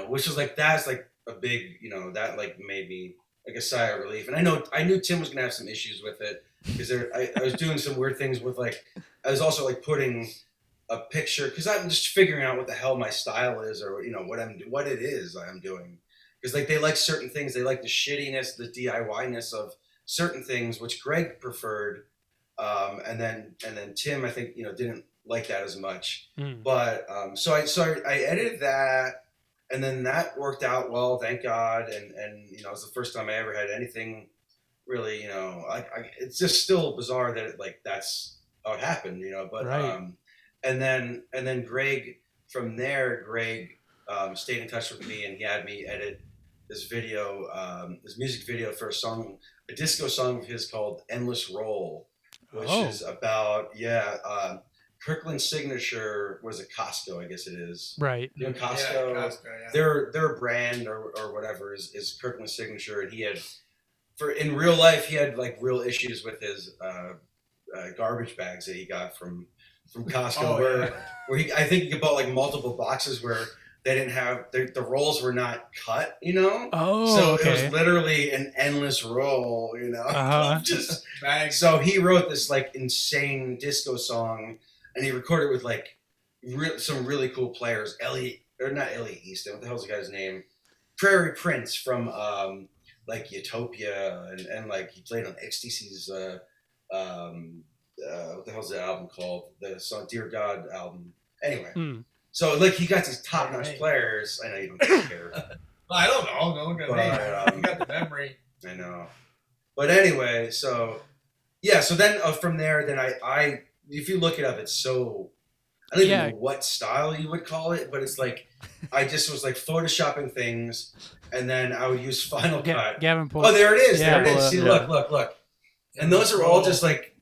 which was like that's like a big, that like made me like a sigh of relief. And I knew Tim was gonna have some issues with it because I was doing some weird things with like I was also like putting a picture because I'm just figuring out what the hell my style is or what it is I'm doing. Because like they like certain things, they like the shittiness, the DIY-ness of certain things, which Gregg preferred, and then Tim I think didn't like that as much. Mm. But so I edited that, and then that worked out well, thank God. And you know, it was the first time I ever had anything really, you know, it's just still bizarre that that's how it happened, you know. But Right. and then Gregg, from there, Gregg stayed in touch with me, and he had me edit this video, this music video for a disco song of his called "Endless Roll," which is about Kirkland's signature was a Costco, I guess it is. Right. You know, Costco, Yeah, Costco, yeah. their brand or whatever is Kirkland's signature, and he had, in real life, he had like real issues with his garbage bags that he got from Costco, where I think he bought like multiple boxes where they didn't have the rolls were not cut, you know. Oh, so okay. it was literally an endless roll, you know. Just bags. So he wrote this like insane disco song, and he recorded with like some really cool players. Not Ellie Easton. What the hell's the guy's name? Prairie Prince from like Utopia, and like he played on XTC's what the hell's the album called? The song Dear God album. Anyway, so like he got these top-notch players. I know you don't care. I don't know. Don't look at me. You got the memory. I know. But anyway, so yeah, so then from there, then I if you look it up, it's so, I don't even know what style you would call it, but it's like I just was like photoshopping things, and then I would use Final Cut. Gavin pulled. Oh, there it is. Yeah, there it is. See, look. And those are all just like,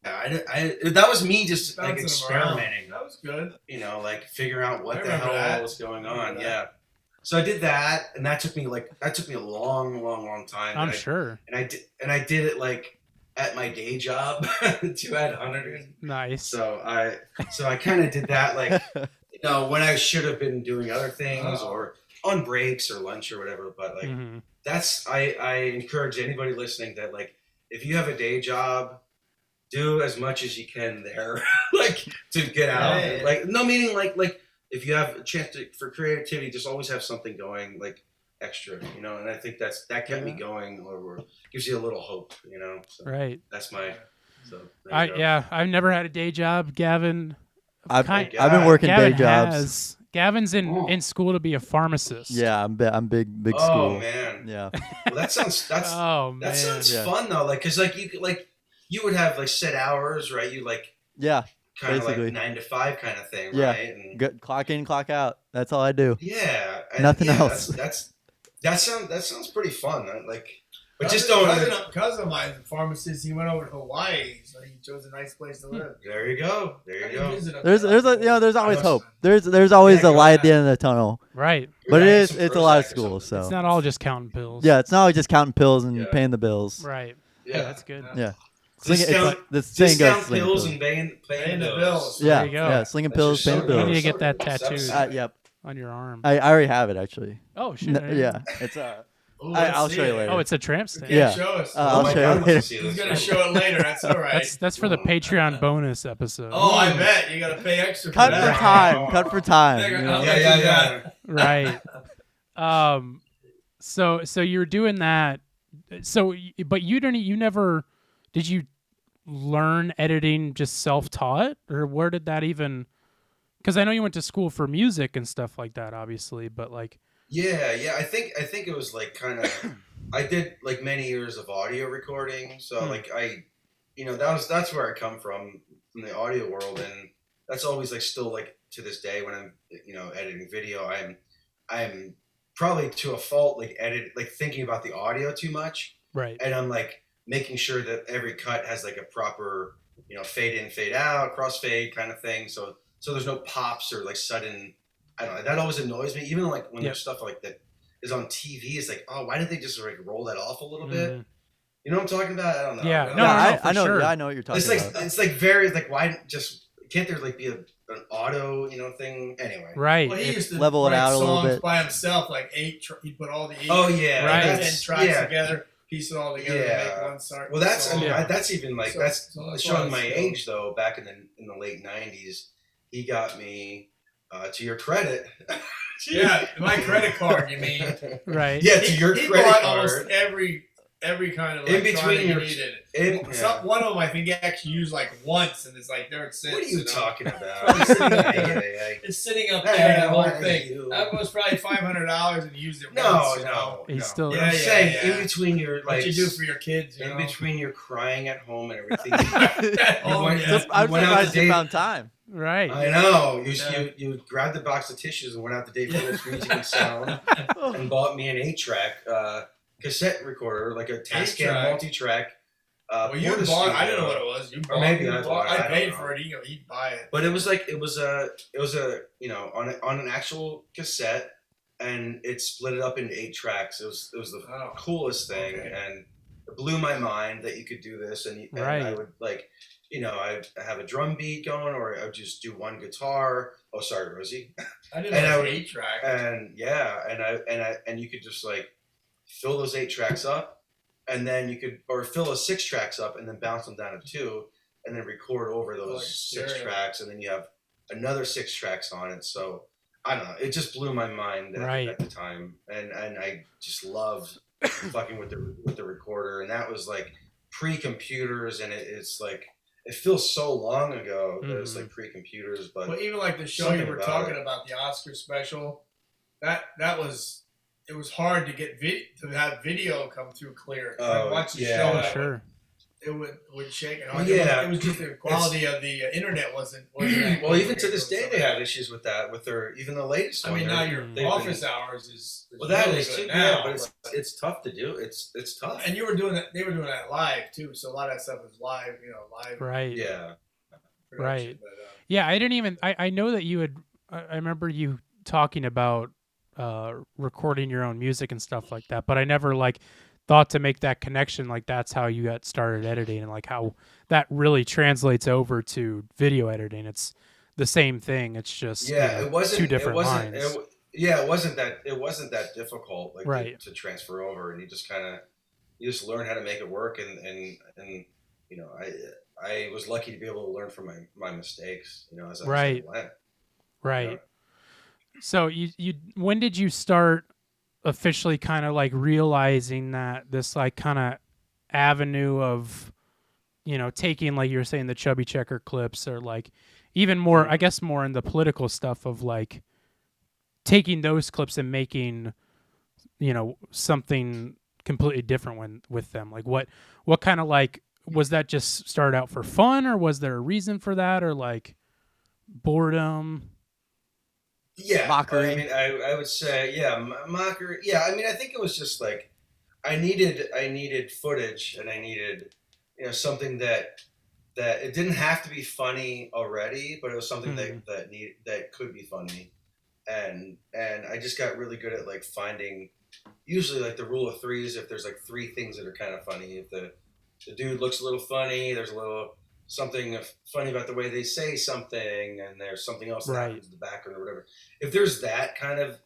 that was me just like experimenting. That was good. You know, like figuring out what the hell was going on. Yeah. So I did that, and that took me a long time. I'm sure. And I did it like at my day job to add 100. Nice. So I kind of did that like, you know, when I should have been doing other things or on breaks or lunch or whatever. But like I encourage anybody listening that like, if you have a day job, do as much as you can there, like to get out. Yeah. Like no meaning like if you have a chance for creativity, just always have something going like extra, you know. And I think that kept me going, or gives you a little hope, you know. So right. That's my. So I've never had a day job, Gavin. I've been working Gavin day jobs. Gavin's in school to be a pharmacist. Yeah, I'm big oh, school. Oh man. Yeah. Well, that sounds fun though. Like, cause like you would have like set hours, right? You like kind of like 9 to 5 kind of thing, right? And clock in, clock out. That's all I do. Yeah. Nothing else. That sounds pretty fun. Like, but Cousin of mine, the pharmacist, he went over to Hawaii, so he chose a nice place to live. There you go. There's always hope. There's always a light at the end of the tunnel. Right. But it's a lot of school, so it's not all just counting pills. Yeah, it's not always just counting pills and paying the bills. Right. Yeah, that's good. Yeah. The saying goes, pills and paying the bills. Yeah, there you go. Yeah, slinging pills, paying the bills. You need to get that tattooed. Yep. On your arm. I already have it actually. Oh shit! Yeah, it's I'll show you later. Oh, it's a tramp stamp. Yeah. Show us. I'll show you later. He's gonna show it later. That's all right. That's for the Patreon bonus episode. Oh, I bet you gotta pay extra. Cut for time. Yeah. Right. So you were doing that. So, but you never did you learn editing just self-taught, or where did that even? Because I know you went to school for music and stuff like that, obviously, but like. Yeah. I think it was like kind of. I did like many years of audio recording, so like that's where I come from the audio world, and that's always like still like to this day when I'm editing video, I'm probably to a fault like thinking about the audio too much, right? And I'm like making sure that every cut has like a proper fade in, fade out, crossfade kind of thing, so there's no pops or like sudden. I don't know. That always annoys me. Even like when there's stuff like that is on TV, it's like, oh, why did they just like roll that off a little bit? You know what I'm talking about? I don't know. Yeah, I know. Sure. Yeah, I know what you're talking about. It's like very like why can't there like be an auto thing anyway? Right. Well, he used to level it out a little bit by himself, like 8. He put all the 8. Oh yeah, right. 10 tracks together, piece it all together, and make one start. Well, that's that's even like that's showing my age age though. Back in the late '90s, he got me. To your credit. Yeah, my credit card, you mean? Right. Yeah, to your he credit bought card. almost every every kind of In between electronic you your- needed. Yeah. One of them I think you actually used like once, and it's like there it sits. What are you know? talking about? It's sitting up Hey, there. hey, hey. It's sitting up Hey, there, that whole why thing. you- That was probably $500 and you used it No, once. you know? no, He's no. still- I'm Yeah, saying yeah. in between your like What you do for your kids, you in know? between your crying at home and everything. Oh, went- yeah. I'm went out surprised to you date- found time. Right. I know. Yeah. You grabbed the box of tissues and went out to Dave Phillips Music and Sound and bought me an 8-track cassette recorder, like a Tascam 8-track. multi-track. Well, you Porta bought. I studio. didn't know what it was. You bought. maybe you I bought. bought it, I I don't paid know. for it. He'd buy it. But it was you know, on an actual cassette, and it split it up into 8 tracks. It was the Oh. coolest thing, Okay. and it blew my mind that you could do this. And Right. I would like, you know, I have a drum beat going, or I would just do one guitar. Oh, sorry, Rosie. I didn't and know I it would- was 8-track. And yeah, and you could just like fill those 8 tracks up, and then you could or fill those 6 tracks up, and then bounce them down to 2, and then record over those Like 6 stereo. tracks, and then you have another 6 tracks on it. So I don't know, it just blew my mind Right. at the time, and I just loved fucking with the recorder, and that was like pre-computers, and it's like it feels so long ago that it was like pre-computers, but Well, even like the show something you were about talking it. about, the Oscar special, that was it was hard to get to have video come through clear. Oh, I watched the yeah. show. Oh, that sure. It would shake it. Yeah. It was just the quality of the internet wasn't that well, good. even to this day, they have issues with that. With their even the latest I one. mean, they're- now your they've been- office hours is Well, that really is good too. now, Yeah, but it's tough to do. It's tough. and you were doing that. They were doing that live too, so a lot of that stuff is live. Live Right. Yeah. production. Right. But, Yeah, I didn't even. I know that you had. I remember you talking about recording your own music and stuff like that, but I never like thought to make that connection. Like that's how you got started editing, and like how that really translates over to video editing. It's the same thing. It's just Yeah, it wasn't 2 different it wasn't, lines. it wasn't that difficult. Like Right. to transfer over, and you just learn how to make it work, and you know I was lucky to be able to learn from my mistakes. You know, as I Right. went. Right. Yeah. So you when did you start officially kind of like realizing that this like kind of avenue of taking, like you were saying, the Chubby Checker clips, or like even more, I guess more in the political stuff of like taking those clips and making something completely different with them? Like what kind of like, was that just start out for fun, or was there a reason for that, or like boredom? Yeah, Mockery. I mean, I would say, yeah, mockery. Yeah, I mean, I think it was just like I needed footage, and I needed something that it didn't have to be funny already, but it was something that could be funny, and I just got really good at like finding usually like the rule of threes. If there's like 3 things that are kind of funny, if the dude looks a little funny, there's a little something funny about the way they say something, and there's something else that Right. happens in the background or whatever. If there's that kind of,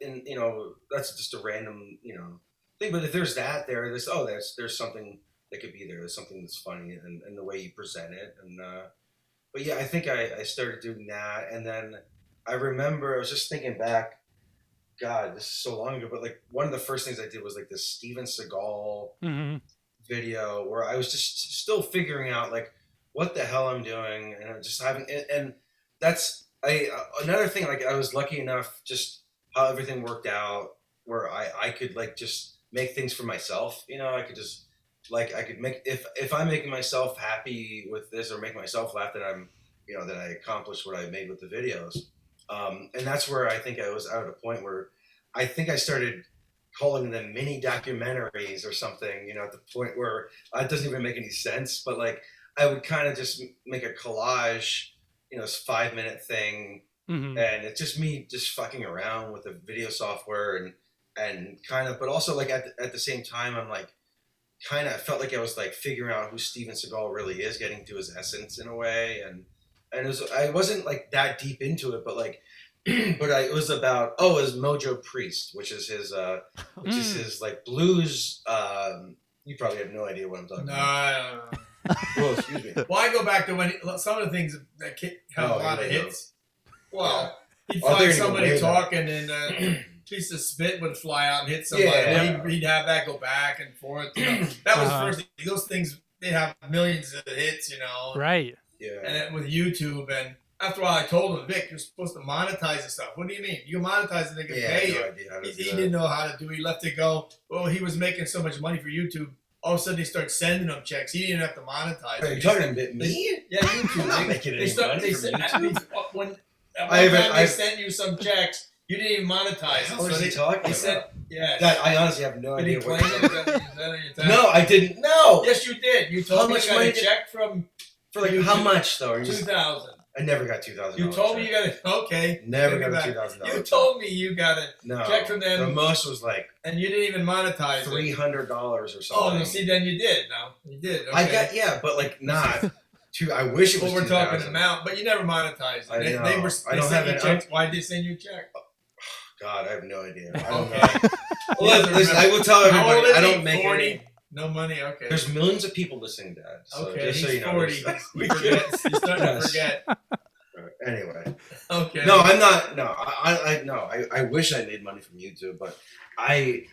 that's just a random, thing. But if there's that there's something that could be there. There's something that's funny and the way you present it. And but yeah, I think I started doing that, and then I remember I was just thinking back. God, this is so long ago, but like one of the first things I did was like this Steven Seagal Mm-hmm. video where I was just still figuring out like what the hell I'm doing, and I'm just having, and that's another thing. Like I was lucky enough just how everything worked out where I could like just make things for myself. I could just like I could make if I'm making myself happy with this or make myself laugh, that I'm that I accomplished what I made with the videos. And that's where I think I was at a point where I think I started calling them mini documentaries or something, at the point where it doesn't even make any sense, but like I would kind of just make a collage, this 5-minute thing. Mm-hmm. And it's just me just fucking around with the video software and kind of, but also like at the same time, I'm like, kind of felt like I was like figuring out who Steven Seagal really is, getting to his essence in a way. And I wasn't like that deep into it, but like, it was about, it was Mojo Priest, which is his like blues. You probably have no idea what I'm talking No, about. I don't know. Well, excuse me. Well, I go back to when some of the things that have a lot of here we go. hits. Well, he'd Oh, I thought you find were gonna somebody go way talking, and piece of spit would fly out and hit somebody. Yeah. He'd have that go back and forth. That was Uh-huh. the first thing. Those things, they have millions of hits, Right. Yeah. And then with YouTube, and after a while I told him, Vic, you're supposed to monetize this stuff. What do you mean? You monetize it, they can Yeah, pay no you. idea how to He do that. didn't know how to do it. He left it go. Well, he was making so much money for YouTube. All of a sudden, they start sending him checks. He didn't have to monetize Are it. you talking about me? Yeah, YouTube. I'm not making any money from YouTube. When at I one haven't- time they I- sent you some checks, you didn't even monetize it. What is he talking they about? sent, yeah. That I honestly have no Did he idea claim what. it? Is that on your tax? No, I didn't. No. Yes, you did. You How told me much you got money a did- check from For like how much though? Are you just- 2000. I never got $2,000. You told me you got a okay. Never take it got back. a $2,000. You told me you got it, no. check from them. The most was like and you didn't even monetize it. $300 or Oh, something. no, see, then you did. Now you did. Okay. I got but not. I wish it was. Well, we're talking 2,000. amount, but you never monetized it. I They know. were. I They don't sent have you it. checks. Why did they send you a check? God, I have no idea. I don't Okay. know. Well, listen, I will tell How old everybody. is I he? don't make 40? any. No money. Okay. There's millions of people listening to that. So Okay, just he's so you know, 40. there's- We forget. He's starting to Yes. forget. Anyway, Okay. no, I'm not. No, I wish I made money from YouTube, but I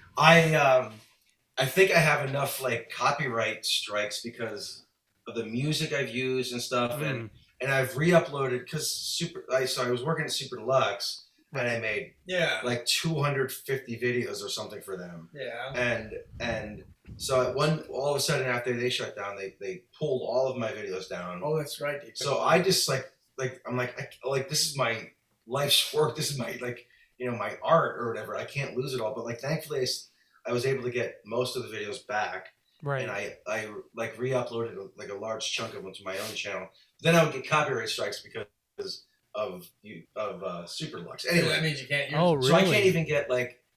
think I have enough like copyright strikes because of the music I've used and stuff, and I've re-uploaded because I was working at Super Deluxe and I made Yeah. like 250 videos or something for them, Yeah. and so all of a sudden after they shut down, they pulled all of my videos down. Oh, that's right. So I just I'm like this is my life's work. This is my my art or whatever. I can't lose it all. But like thankfully I was able to get most of the videos back, Right. and I like re-uploaded like a large chunk of them to my own channel. Then I would get copyright strikes because of Super Deluxe. Anyway, Anyway, that means you can't use Oh, it. really? so I can't even get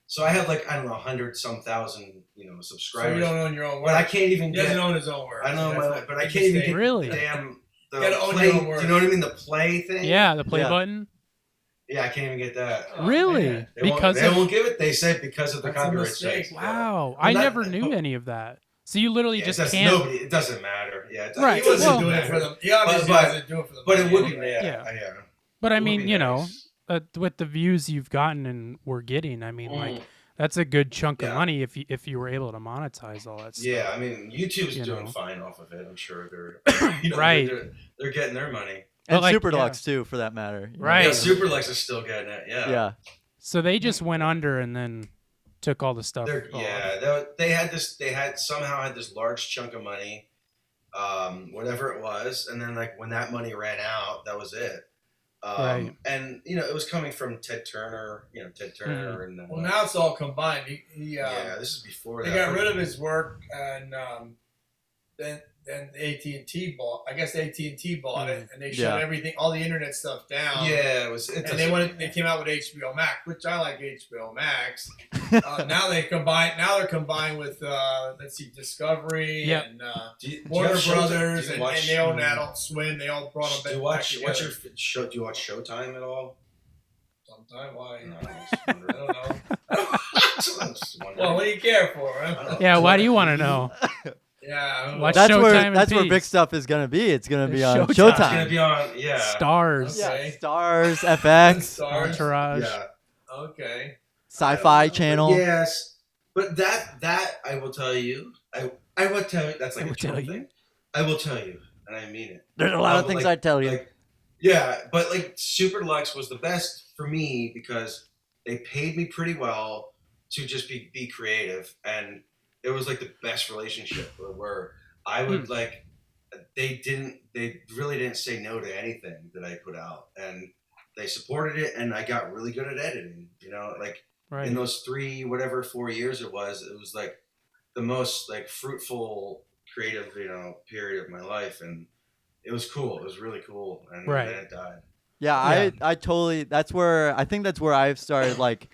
so I have like I don't know 100-some thousand So subscribers, you don't own your own work. but I can't even He doesn't get. own his own work. I know, That's but the I big can't even mistake. get Really? damn the You gotta own play. your own Do work. you know what I mean? The play thing. Yeah, the play Yeah. button. Yeah, I can't even get that. Oh, Really? man. They Because they of won't give it. They said because of the That's a copyright mistake. strikes. wow, Well, I that- never knew any of that. So you literally Yeah, just that's can't. nobody. It doesn't matter. Yeah, it Right, He wasn't well- doing it for them. He obviously But- wasn't doing it for the But it money would be. anyway. Yeah. But I It would mean, be you know, nice. with the views you've gotten and were getting, I mean, like Mm. that's a good chunk of Yeah. money if you were able to monetize all that stuff. Yeah, I mean, YouTube's You doing know. fine off of it. I'm sure they're Right. They're getting their money. But, And like, Super yeah. Deluxe too, for that matter. you know? Right. Yeah, Superlex is still getting it. Yeah. Yeah. So they just went under and then took all the stuff. off. They had somehow had this large chunk of money, whatever it was, and then like when that money ran out, that was it. Right. And it was coming from Ted Turner, and Well, now it's all combined. He yeah, this is before they that. got rid of his work, and then AT&T bought. I guess AT&T bought it, and they shut Yeah. everything, all the internet stuff down. Yeah, it was. It And they came out with HBO Max, which I like HBO Max. Now they're combined with let's see, Discovery Yep. and Do you Warner have Showtime? Brothers, Do you and watch- they own Adult Swim. They all brought them Do back. you watch? back What's together. your show? Do you watch Showtime at all? Sometime why? No, I don't know. I'm just wondering. Well, what do you care for? I don't know. Yeah, why do you want to know? Yeah. Watch That's Showtime where and that's where peace. big stuff is gonna be. It's gonna be It's on Showtime. It's Showtime. gonna be on. Yeah. Stars, Okay. Yeah, Stars, FX, Stars. Entourage. Yeah. Okay. Sci-Fi Channel. Yes, but that I will tell you. I will tell you. That's like I a will tell Trump you. thing. I will tell you, and I mean it. There's a lot of But, things like- I'd tell you. Like, yeah, but like Super Deluxe was the best for me because they paid me pretty well to just be creative, and it was like the best relationship where I would like they really didn't say no to anything that I put out, and they supported it, and I got really good at editing. Like Right. in those 4 years it was like the most like fruitful creative period of my life, and it was cool. It was really cool, and Right. then it died. Yeah, Yeah. I totally. That's where I think that's where I've started. Like,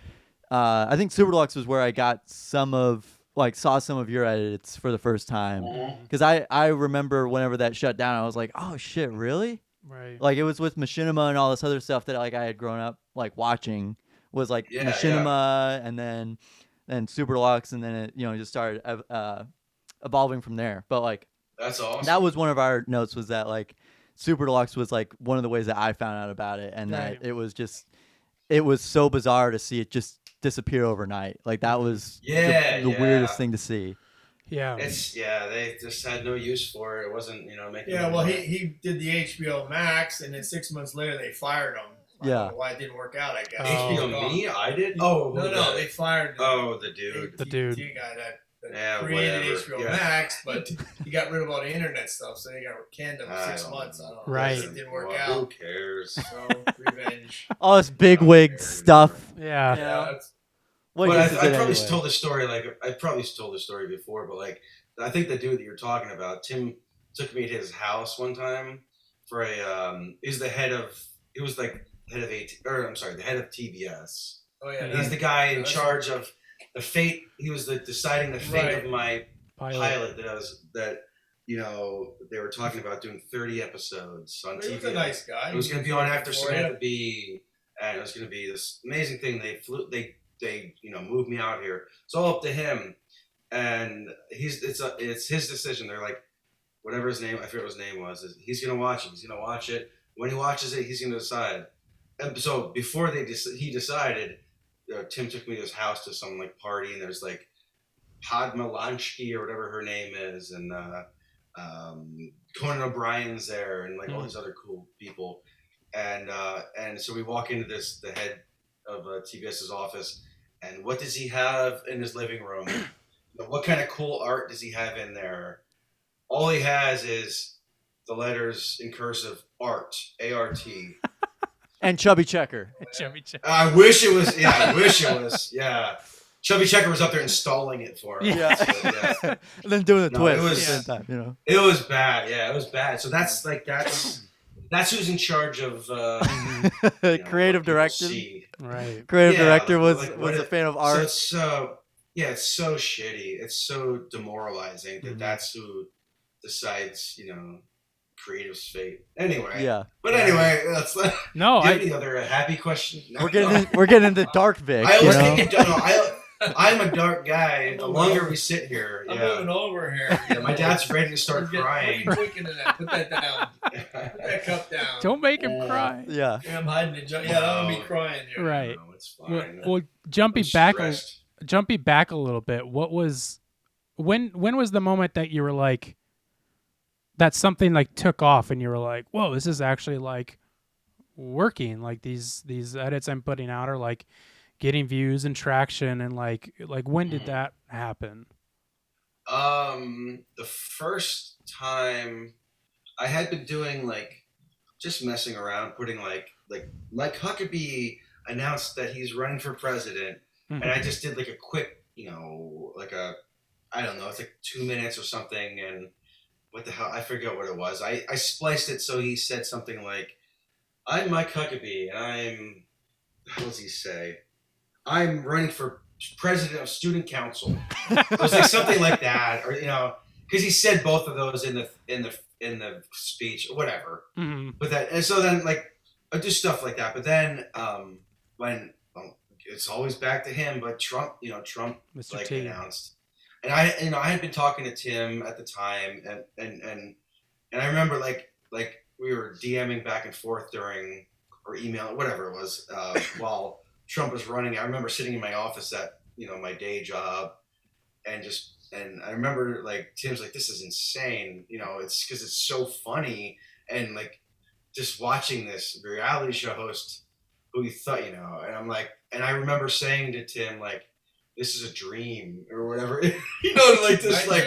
I think Super Deluxe was where I got saw some of your edits for the first time. Because I remember whenever that shut down, I was like, oh shit, really? Right. Like it was with Machinima and all this other stuff that like I had grown up like watching was like Yeah, Machinima and then Super Deluxe and then it just started evolving from there. But like That's awesome. that was one of our notes was that like Super Deluxe was like one of the ways that I found out about it and Right. that it was so bizarre to see it just disappear overnight. Like that was Yeah, the yeah. weirdest thing to see. Yeah. They just had no use for it. It wasn't, making. Yeah, any well, money. he did the HBO Max, and then 6 months later they fired him. I Yeah. don't know why it didn't work out. I guess. HBO me, I did. Oh, No, they fired. The dude. The dude. guy that Yeah, created whatever. HBO Yeah. Max, but he got rid of all the internet stuff, so they got canned him I 6 don't months. I know. don't know. Right. It didn't work Well, Who out. cares? So revenge. All this big wig stuff. Yeah. Yeah. that's- What But use is I it probably anyway? told the story I probably told the story before, but like I think the dude that you're talking about, Tim took me to his house one time for he's the head of he was like head of the head of TBS. Oh yeah, He's the guy in that's- charge of the fate. He was deciding the fate Right. of my Pilot. that they were talking about doing 30 episodes on He TV. was a nice guy. It was going to be on after Before Samantha him. Bee, and it was going to be this amazing thing. They moved me out here. It's all up to him, and it's his decision. They're like, whatever his name, I forget what his name was. He's going to watch it. He's going to watch it. When he watches it, he's going to decide. And so before he decided, Tim took me to his house to some like party, and there's like Padma Lansky or whatever her name is, and Conan O'Brien's there, and like all these other cool people, and so we walk into the head of TBS's office, and what does he have in his living room? What kind of cool art does he have in there? All he has is the letters in cursive art, A-R-T. And Chubby Checker. Chubby Checker. I wish it was. Yeah, I wish it was. Yeah. Chubby Checker was up there installing it for him. Yeah. So, yeah. And then doing the No, twist it at was- the same time, you know. It was bad. Yeah, it was bad. So that's who's in charge of Creative director. Right. Creative Yeah, director was like, was what a it- fan of So art. it's so shitty. It's so demoralizing that Mhm. that's who decides, creative's fate. Anyway. Yeah. But anyway, that's do No, you have any other happy question? No, We're getting into dark Vic. I You always know? think I'm a dark guy. The longer we sit here, I'm yeah. moving over here. Yeah, my dad's ready to start crying. What are you drinking in that? Put that down. Put that cup down. don't make him cry. Yeah. Yeah, I'm hiding it. Yeah, I'm gonna be crying here. Right. No, it's Well, fine. well, I'm jumping stressed. back a little bit. What was when was the moment that you were like that something like took off and you were like, whoa, this is actually like working. Like these edits I'm putting out are like getting views and traction, and like when did that happen? The first time I had been doing like just messing around, putting like Mike Huckabee announced that he's running for president, Mhm. and I just did like a quick, I don't know, it's like 2 minutes or something, and what the hell, I forget what it was. I spliced it so he said something like, "I'm Mike Huckabee, and how does he say? I'm running for president of student council." It was like something like that, or because he said both of those in the speech, or whatever. Mhm. But and so then like I do stuff like that. But then when it's always back to him, but Trump Mr. like T. announced, and I had been talking to Tim at the time, and I remember like we were DMing back and forth during or email, whatever it was, while Trump was running. I remember sitting in my office at my day job, and I remember like Tim's like, "This is insane," it's because it's so funny, and like just watching this reality show host who you thought and I'm like, and I remember saying to Tim like, "This is a dream" or whatever, like this like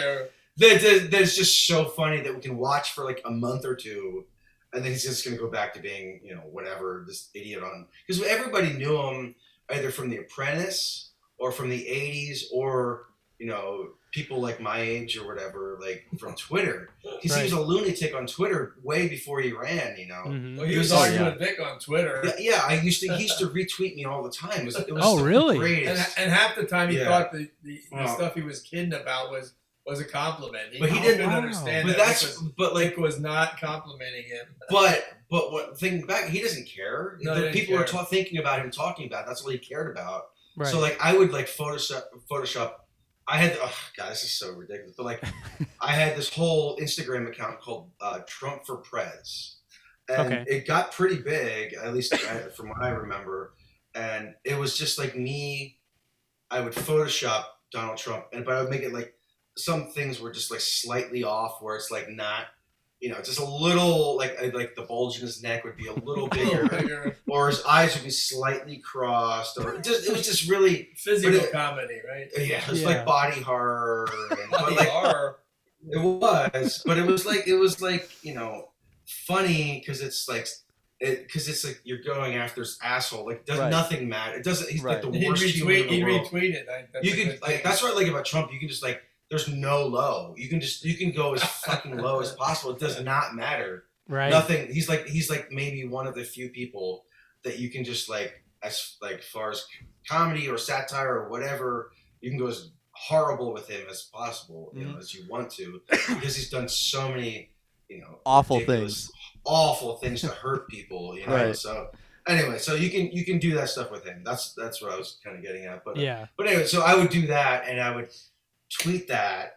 that's just so funny that we can watch for like a month or two, and then he's just gonna go back to being whatever, this idiot on, because everybody knew him either from The Apprentice or from the 80s or people like my age or whatever, like from Twitter. Because he was a lunatic on Twitter way before he ran. Mhm. Well, he was Oh, arguing yeah. with Vic on Twitter. Yeah, he used to retweet me all the time. It was Oh, the really? greatest. And half the time he Yeah. thought the Well- stuff he was kidding about was a compliment. But he couldn't didn't- understand But that that's but like Vic was not complimenting him. but what thinking back, he doesn't care. No, he The didn't people care. are thinking about him, talking about. That's all he cared about. Right. So like I would like Photoshop. I had God, this is so ridiculous. But like I had this whole Instagram account called Trump for Prez, and Okay. it got pretty big, at least from what I remember. And it was just like me I would Photoshop Donald Trump, but I would make it like some things were just like slightly off, where it's like not, just a little like the bulge in his neck would be a little bigger, or his eyes would be slightly crossed, or it was just really physical comedy, right? Yeah, it was like body horror, horror. It was, but it was like funny because it's like. Because it's like you're going after this asshole. Like, does nothing matter? It doesn't. He's like the worst human in the world. He retweeted. That's what I like about Trump. You can just like, there's no low. You can go as fucking low as possible. It does not matter. Right. Nothing. He's like maybe one of the few people that you can just like, as like far as comedy or satire or whatever, you can go as horrible with him as possible, as you want to, because he's done so many, awful things to hurt people, Right. So anyway, so you can do that stuff with him. That's what I was kind of getting at. But But anyway, so I would do that, and I would tweet the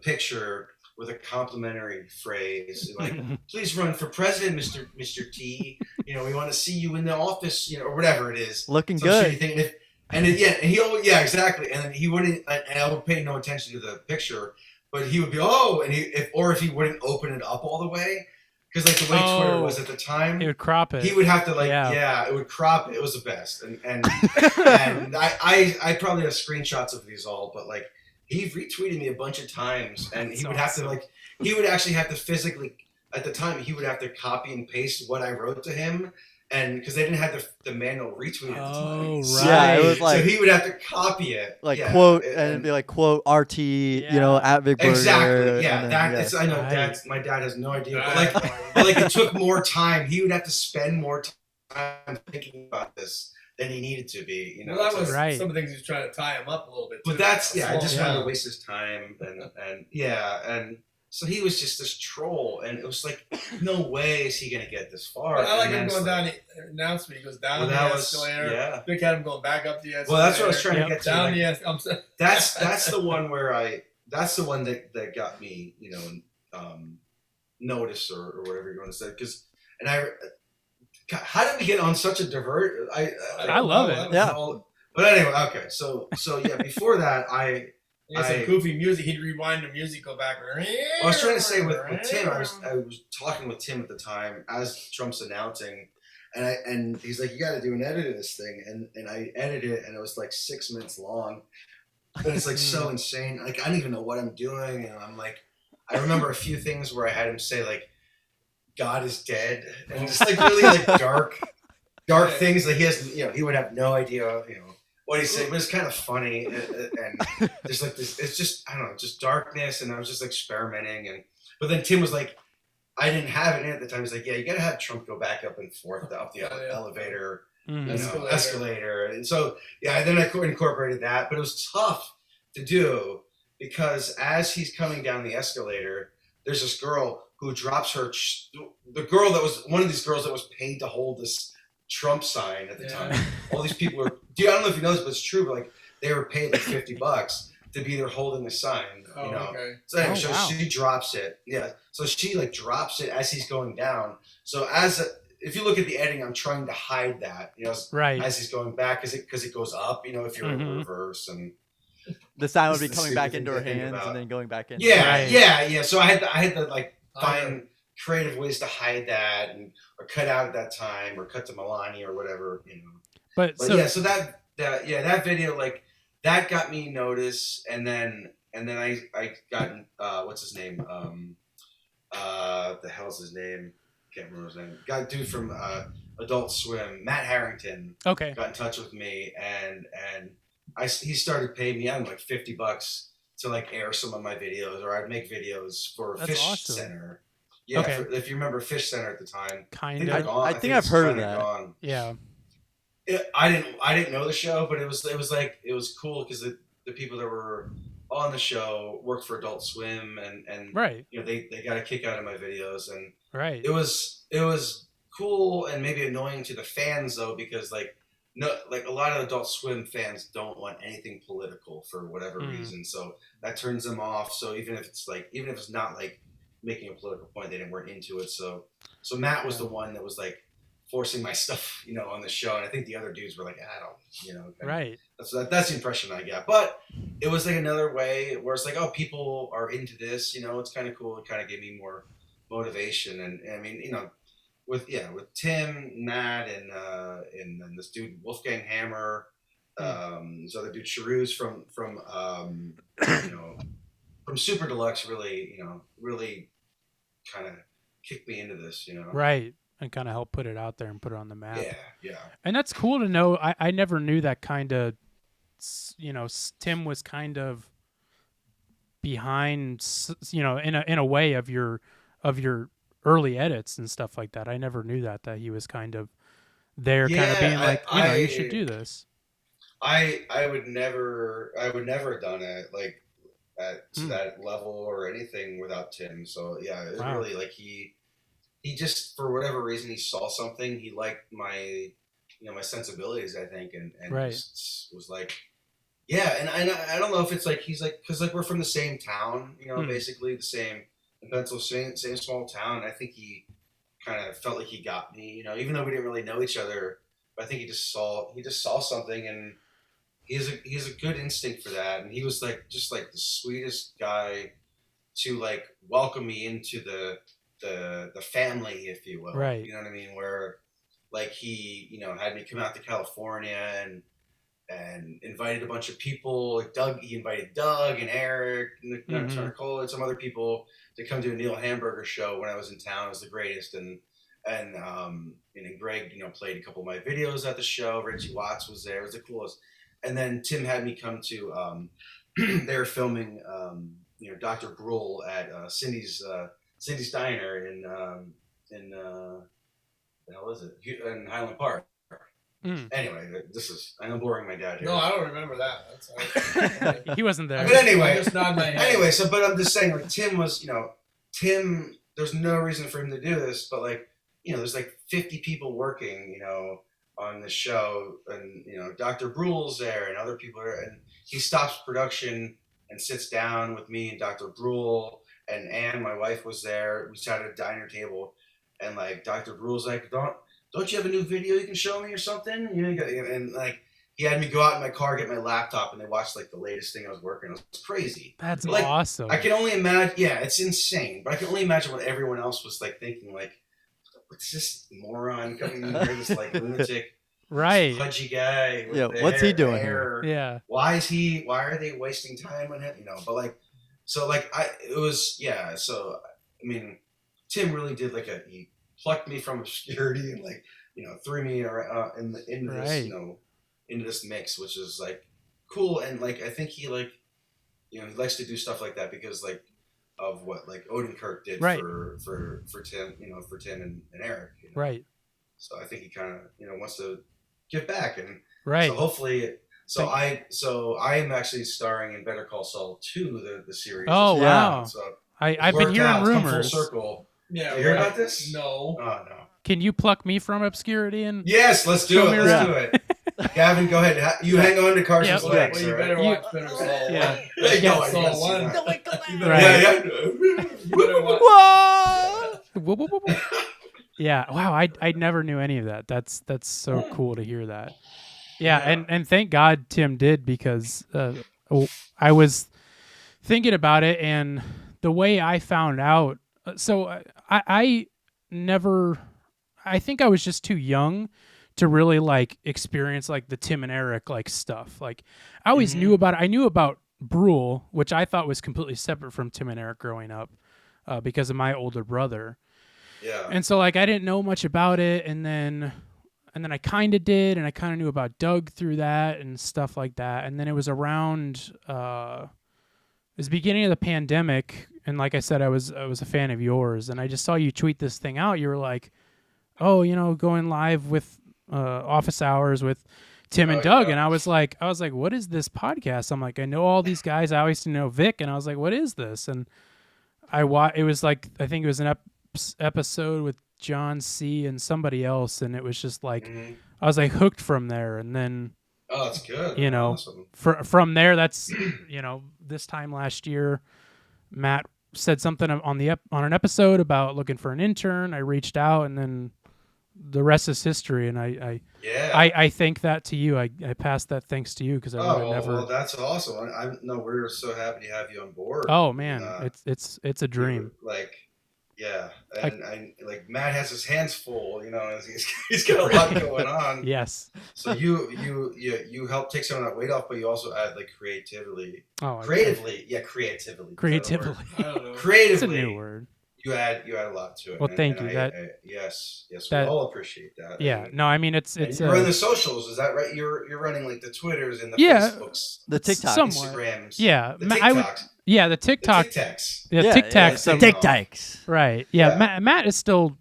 picture with a complimentary phrase like, "Please run for president, Mr. T. We want to see you in the office, or whatever it is." Looking good. Exactly. And then he wouldn't, and I would pay no attention to the picture, but he would be, if he wouldn't open it up all the way, because like the way Twitter was at the time, he would crop it. He would have to it would crop it. It was the best, and and I probably have screenshots of these all, but like he retweeted me a bunch of times, and he would have to he would actually have to physically, at the time, he would have to copy and paste what I wrote to him. And because they didn't have the manual retweet at the time. Oh, right. Yeah, it was like, so he would have to copy it. Like quote, and it'd be like quote RT, at Vic Berger. Exactly. Yeah. I know my dad has no idea. But like it took more time. He would have to spend more time thinking about this than he needed to be. Well, that was some of the things he was trying to tie him up a little bit. But I just wanted to waste his time. And so he was just this troll, and it was like, no way is he going to get this far. But I like him going down the announcement. He goes down the escalator. Yeah. Vic had him going back up the escalator. Well, that's what I was trying to get to. Down the escalator. That's the one where that's the one that got me, notice or whatever you're going to say. How did we get on such a divert? I love it. Yeah. But anyway, okay. So before that, some goofy music. He'd rewind the music, go back. I was trying to say with Tim. I was talking with Tim at the time as Trump's announcing, and he's like, "You got to do an edit of this thing," and I edited it, and it was like 6 minutes long, and it's like so insane. Like I don't even know what I'm doing, and I'm like, I remember a few things where I had him say like, "God is dead," and just like really like dark things. Like he would have no idea, what he said, but it's kind of funny, and there's like this. It's just I don't know, just darkness, and I was just experimenting, but then Tim was like, I didn't have it in at the time. He's like, yeah, you gotta have Trump go back up and forth up the elevator, escalator, and so then I incorporated that, but it was tough to do because as he's coming down the escalator, there's this girl who drops the girl that was one of these girls that was paid to hold this Trump sign at the time. All these people were. I don't know if you know this, but it's true. But like they were paid like $50 to be there holding the sign. Okay. So anyway, she drops it. Yeah. So she like drops it as he's going down. So if you look at the editing, I'm trying to hide that. As he's going back, because it goes up. If you're in reverse and. The sign would be coming back into her hands and then going back in. Yeah. So I had to like find creative ways to hide that or cut out at that time or cut to Milani or whatever, But so that video like that got me notice, and then I got what's his name? The hell's his name? Can't remember his name. Got dude from Adult Swim, Matt Harrington. Okay. Got in touch with me and he started paying me like $50 to like air some of my videos, or I'd make videos for Fish Center. Yeah, okay. If you remember Fish Center at the time. Kind of. I think I've heard of that. Gone. Yeah. I didn't know the show, but it was cool because the people that were on the show worked for Adult Swim and right. They got a kick out of my videos, and right. It was cool and maybe annoying to the fans though, because like a lot of Adult Swim fans don't want anything political for whatever reason, so that turns them off. So even if it's not like making a political point, they weren't into it. So Matt was the one that was like forcing my stuff, on the show. And I think the other dudes were like, I don't, Right. That's the impression I got. But it was like another way where it's like, oh, people are into this, it's kind of cool. It kind of gave me more motivation. And I mean, with Tim, Matt, and then this dude Wolfgang Hammer, this other dude Charus from from Super Deluxe really kind of kicked me into this, Right. And kind of help put it out there and put it on the map. Yeah. And that's cool to know. I never knew that kind of, Tim was kind of behind, in a way of your early edits and stuff like that. I never knew that he was kind of there, kind of being like, you should do this. I would never have done it like to that level or anything without Tim. So yeah, it was really like he just, for whatever reason, he saw something. He liked my, my sensibilities, I think, and right. just was like, yeah. And I don't know if it's like he's like, because like we're from the same town, basically the same in Pennsylvania, same small town. I think he kind of felt like he got me, even though we didn't really know each other. But I think he just saw something, and he has a good instinct for that. And he was like just like the sweetest guy to like welcome me into the family, if you will. Right. You know what I mean? Where like he, had me come out to California and invited a bunch of people. He invited Doug and Eric and Turner Cole and some other people to come to a Neil Hamburger show when I was in town. It was the greatest. And Gregg, played a couple of my videos at the show. Richie Watts was there. It was the coolest. And then Tim had me come to, they were filming, Dr. Brule at Cindy's Diner in the hell is it? In Highland Park. Anyway, I'm boring my dad here. No, I don't remember that. He wasn't there. But anyway, I just nod my head. Anyway, but I'm just saying, like Tim was, Tim. There's no reason for him to do this, but like, there's like 50 people working, on the show, and Dr. Brule's there, and other people are, and he stops production and sits down with me and Dr. Brule. And Anne, my wife, was there. We sat at a diner table, and like Dr. Brule's like, don't you have a new video you can show me or something? And like he had me go out in my car, get my laptop, and they watched like the latest thing I was working on. It was crazy. That's like, awesome. I can only imagine. Yeah, it's insane. But I can only imagine what everyone else was like thinking. Like, what's this moron coming in here? This like lunatic, right? pudgy guy. With what's he doing here? Yeah. Why are they wasting time on him? But like. So like so I mean, Tim really did like he plucked me from obscurity and like threw me into this into this mix, which is like cool. And like I think he like he likes to do stuff like that because like of what like Odenkirk did for Tim, for Tim and Eric, right. So I think he kind of wants to give back, and right. So hopefully. So I'm actually starring in Better Call Saul 2, the series. Oh wow! So I've been hearing rumors. Full circle. Yeah, you hear about this? No. Oh no. Can you pluck me from obscurity and? Yes, let's do it. Let's do it. Gavin, go ahead. You hang on to Carson's legs. Well, you better watch Better Saul. Yeah. Saul 1. No, wait, go Right. You better watch. Whoa! Yeah. Wow. I never knew any of that. That's so cool to hear that. Yeah, and thank God Tim did, because I was thinking about it, and the way I found out. So I think I was just too young to really like experience like the Tim and Eric like stuff. Like I always knew about it. I knew about Brule, which I thought was completely separate from Tim and Eric growing up because of my older brother. Yeah. And so like I didn't know much about it, and then I kind of did, and I kind of knew about Doug through that and stuff like that. And then it was around it was the beginning of the pandemic, and like I said, I was a fan of yours, and I just saw you tweet this thing out. You were like, "Oh, going live with office hours with Tim and Doug," and I was like, "What is this podcast?" I'm like, "I know all these guys. I always know Vic," and I was like, "What is this?" And it was like, I think it was an episode with John C. and somebody else, and it was just like I was like hooked from there. And then that's good. Awesome. From there, that's this time last year, Matt said something on an episode about looking for an intern. I reached out, and then the rest is history, and Yeah. I thank that to you. I pass that thanks to you because I would have never. Well, that's awesome. No, we're so happy to have you on board. Oh man, And, it's a dream. Like, yeah, and I like Matt has his hands full. He's got a lot going on. Yes. So you help take some of that weight off, but you also add like creatively. Oh, Creatively. Creatively. I don't know. Creatively. It's a new word. You add a lot to it. Well, thank you. Yes, we that- all appreciate that. Yeah. No, I mean it's you run the socials, is that right? You're running like the Twitters and the Yeah. Facebooks, The TikTok. somewhat. Instagrams. Yeah, The I would. TikToks. Yeah, the TikTok. The TikToks. Yeah, Yeah, TikToks. yeah, TikToks. Right. Yeah. Yeah. Matt is still,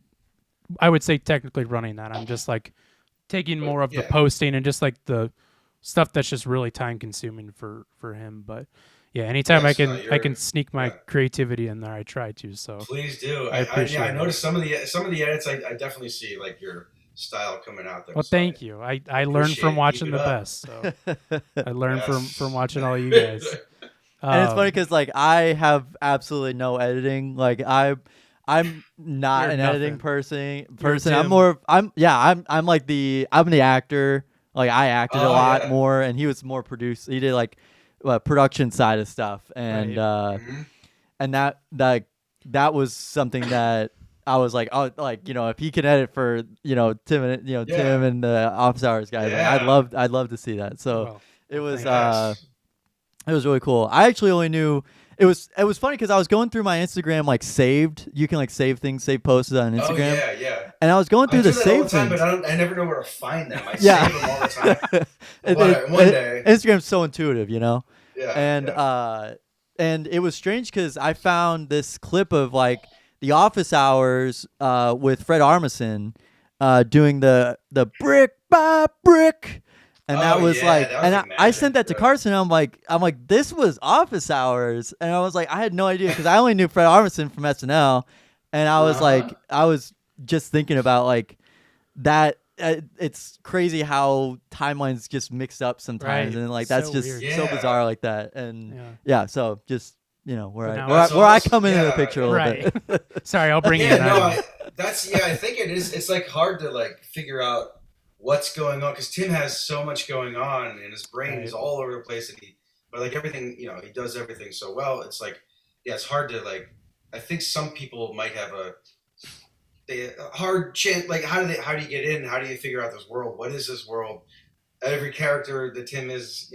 I would say, technically running that. I'm just like taking more of the yeah. posting and just like the stuff that's just really time consuming for him. But yeah, anytime Yes, I can sneak my yeah. creativity in there, I try to. So Please do. I appreciate I it. noticed some of the edits. I definitely see like your style coming out there. well, so thank you. I learned appreciate from it. watching Keep the it up. best. So I learned Yes. from watching all you guys. And it's funny Um, because like I have absolutely no editing. Like I'm not You're an nothing. editing person. Tim. I'm like I'm the actor. Like I acted a Oh, lot yeah. more, and he was more produced. He did like production side of stuff, and Right. Mhm. and that was something that I was like, oh, like if he can edit for Tim and Yeah. Tim and the Office Hours guys, like, Yeah. I'd love to see that. So well, it was Yes. it was really cool. I actually only knew it was funny because I was going through my Instagram like saved. You can like save things, save posts on Instagram, Oh yeah. and I was going through I do the that all save the time, things. but I never know where to find them. I Yeah. save them all the time. And One day. Instagram's so intuitive, Yeah. and yeah. and it was strange because I found this clip of like the Office Hours with Fred Armisen doing the brick by brick. And that Oh, was yeah, like, that was and like I sent that to magic, Carson. And I'm like, this was Office Hours, and I was like, I had no idea because I only knew Fred Armisen from SNL, and I was like, I was just thinking about like that. It's crazy how timelines just mix up sometimes, Right. and like that's So just weird. so Yeah. bizarre like that. And yeah. yeah, so just where But I now where I, it's where I almost- come into the yeah, picture a little Right. bit. Sorry, I'll bring you Yeah, in. no, I- I think it is. It's like hard to like figure out what's going on because Tim has so much going on and his brain is Right. all over the place, and but like everything, he does everything so well. It's like, yeah, it's hard to like. I think some people might have a hard chance. Like, how do you get in? How do you figure out this world? What is this world? Every character that Tim is,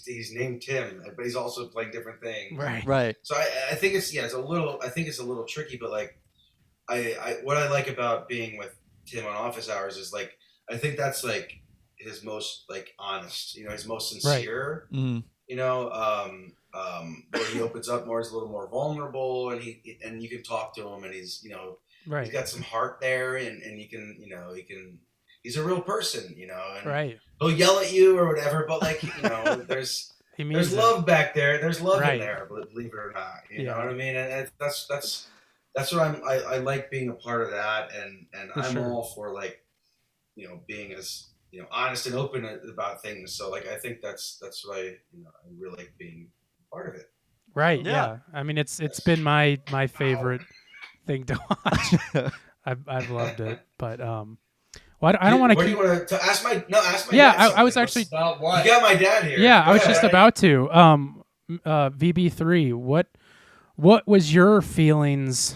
he's named Tim, but he's also playing different things. right. Right. So I think it's a little tricky, but like what I like about being with Tim on Office Hours is like I think that's like his most like honest, his most sincere, Mm. where he opens up more, he's a little more vulnerable, and you can talk to him, and he's Right. he's got some heart there, and you can he's a real person, and Right. he'll yell at you or whatever, but like there's. He means There's it. love back there. There's love Right. in there, believe it or not. You know Yeah. what I mean? And that's what I like being a part of that, and For I'm sure. all for like, being as honest and open about things. So like I think that's why I really like being part of it. Right. Yeah. Yeah. I mean, it's been my favorite thing to watch. I've loved it, but well, I don't want What to do keep. you want to ask my? No, ask my. Yeah, dad I was something. actually. About what? You got my dad here. Yeah, I was Go just ahead. about to. VB3. What was your feelings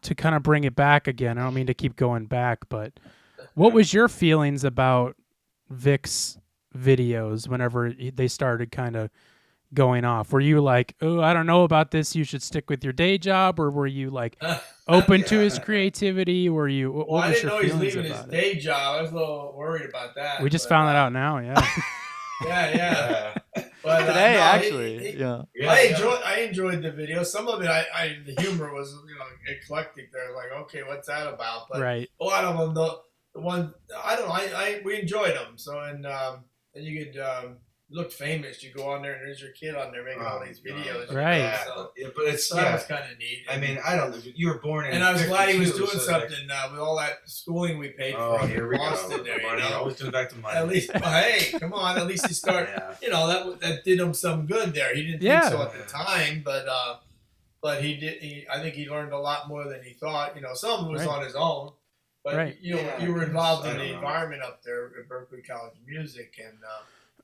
to kind of bring it back again? I don't mean to keep going back, but what was your feelings about Vic's videos whenever they started kind of going off? Were you like, oh, I don't know about this, you should stick with your day job, or were you like open to his creativity? Were you? What Well, I was didn't know your he was feelings leaving his about it? day job. I was a little worried about that. We just but, found that out now. Yeah. Yeah. Yeah. But, Today, no, actually, he- yeah. Yeah, I enjoyed the video. Some of it, the humor was eclectic. There, like, okay, what's that about? But Right. a lot of them, the one I don't know. We enjoyed them. So and you could look famous. You go on there and there's your kid on there making all these videos. Right. Yeah, So, but it's so that was kind of neat. I mean, I don't. You were born in. and I was glad he was 52, doing so like- something with all that schooling we paid Oh, for here in we go. Boston. There, Money, always comes back to money. At least, hey, come on. At least he started. Yeah. That did him some good there. He didn't Yeah. think so at the time, but he did. I think he learned a lot more than he thought. Some of it was Right. on his own, But Right. you were involved in I the don't know. environment up there at Berkeley College of Music, and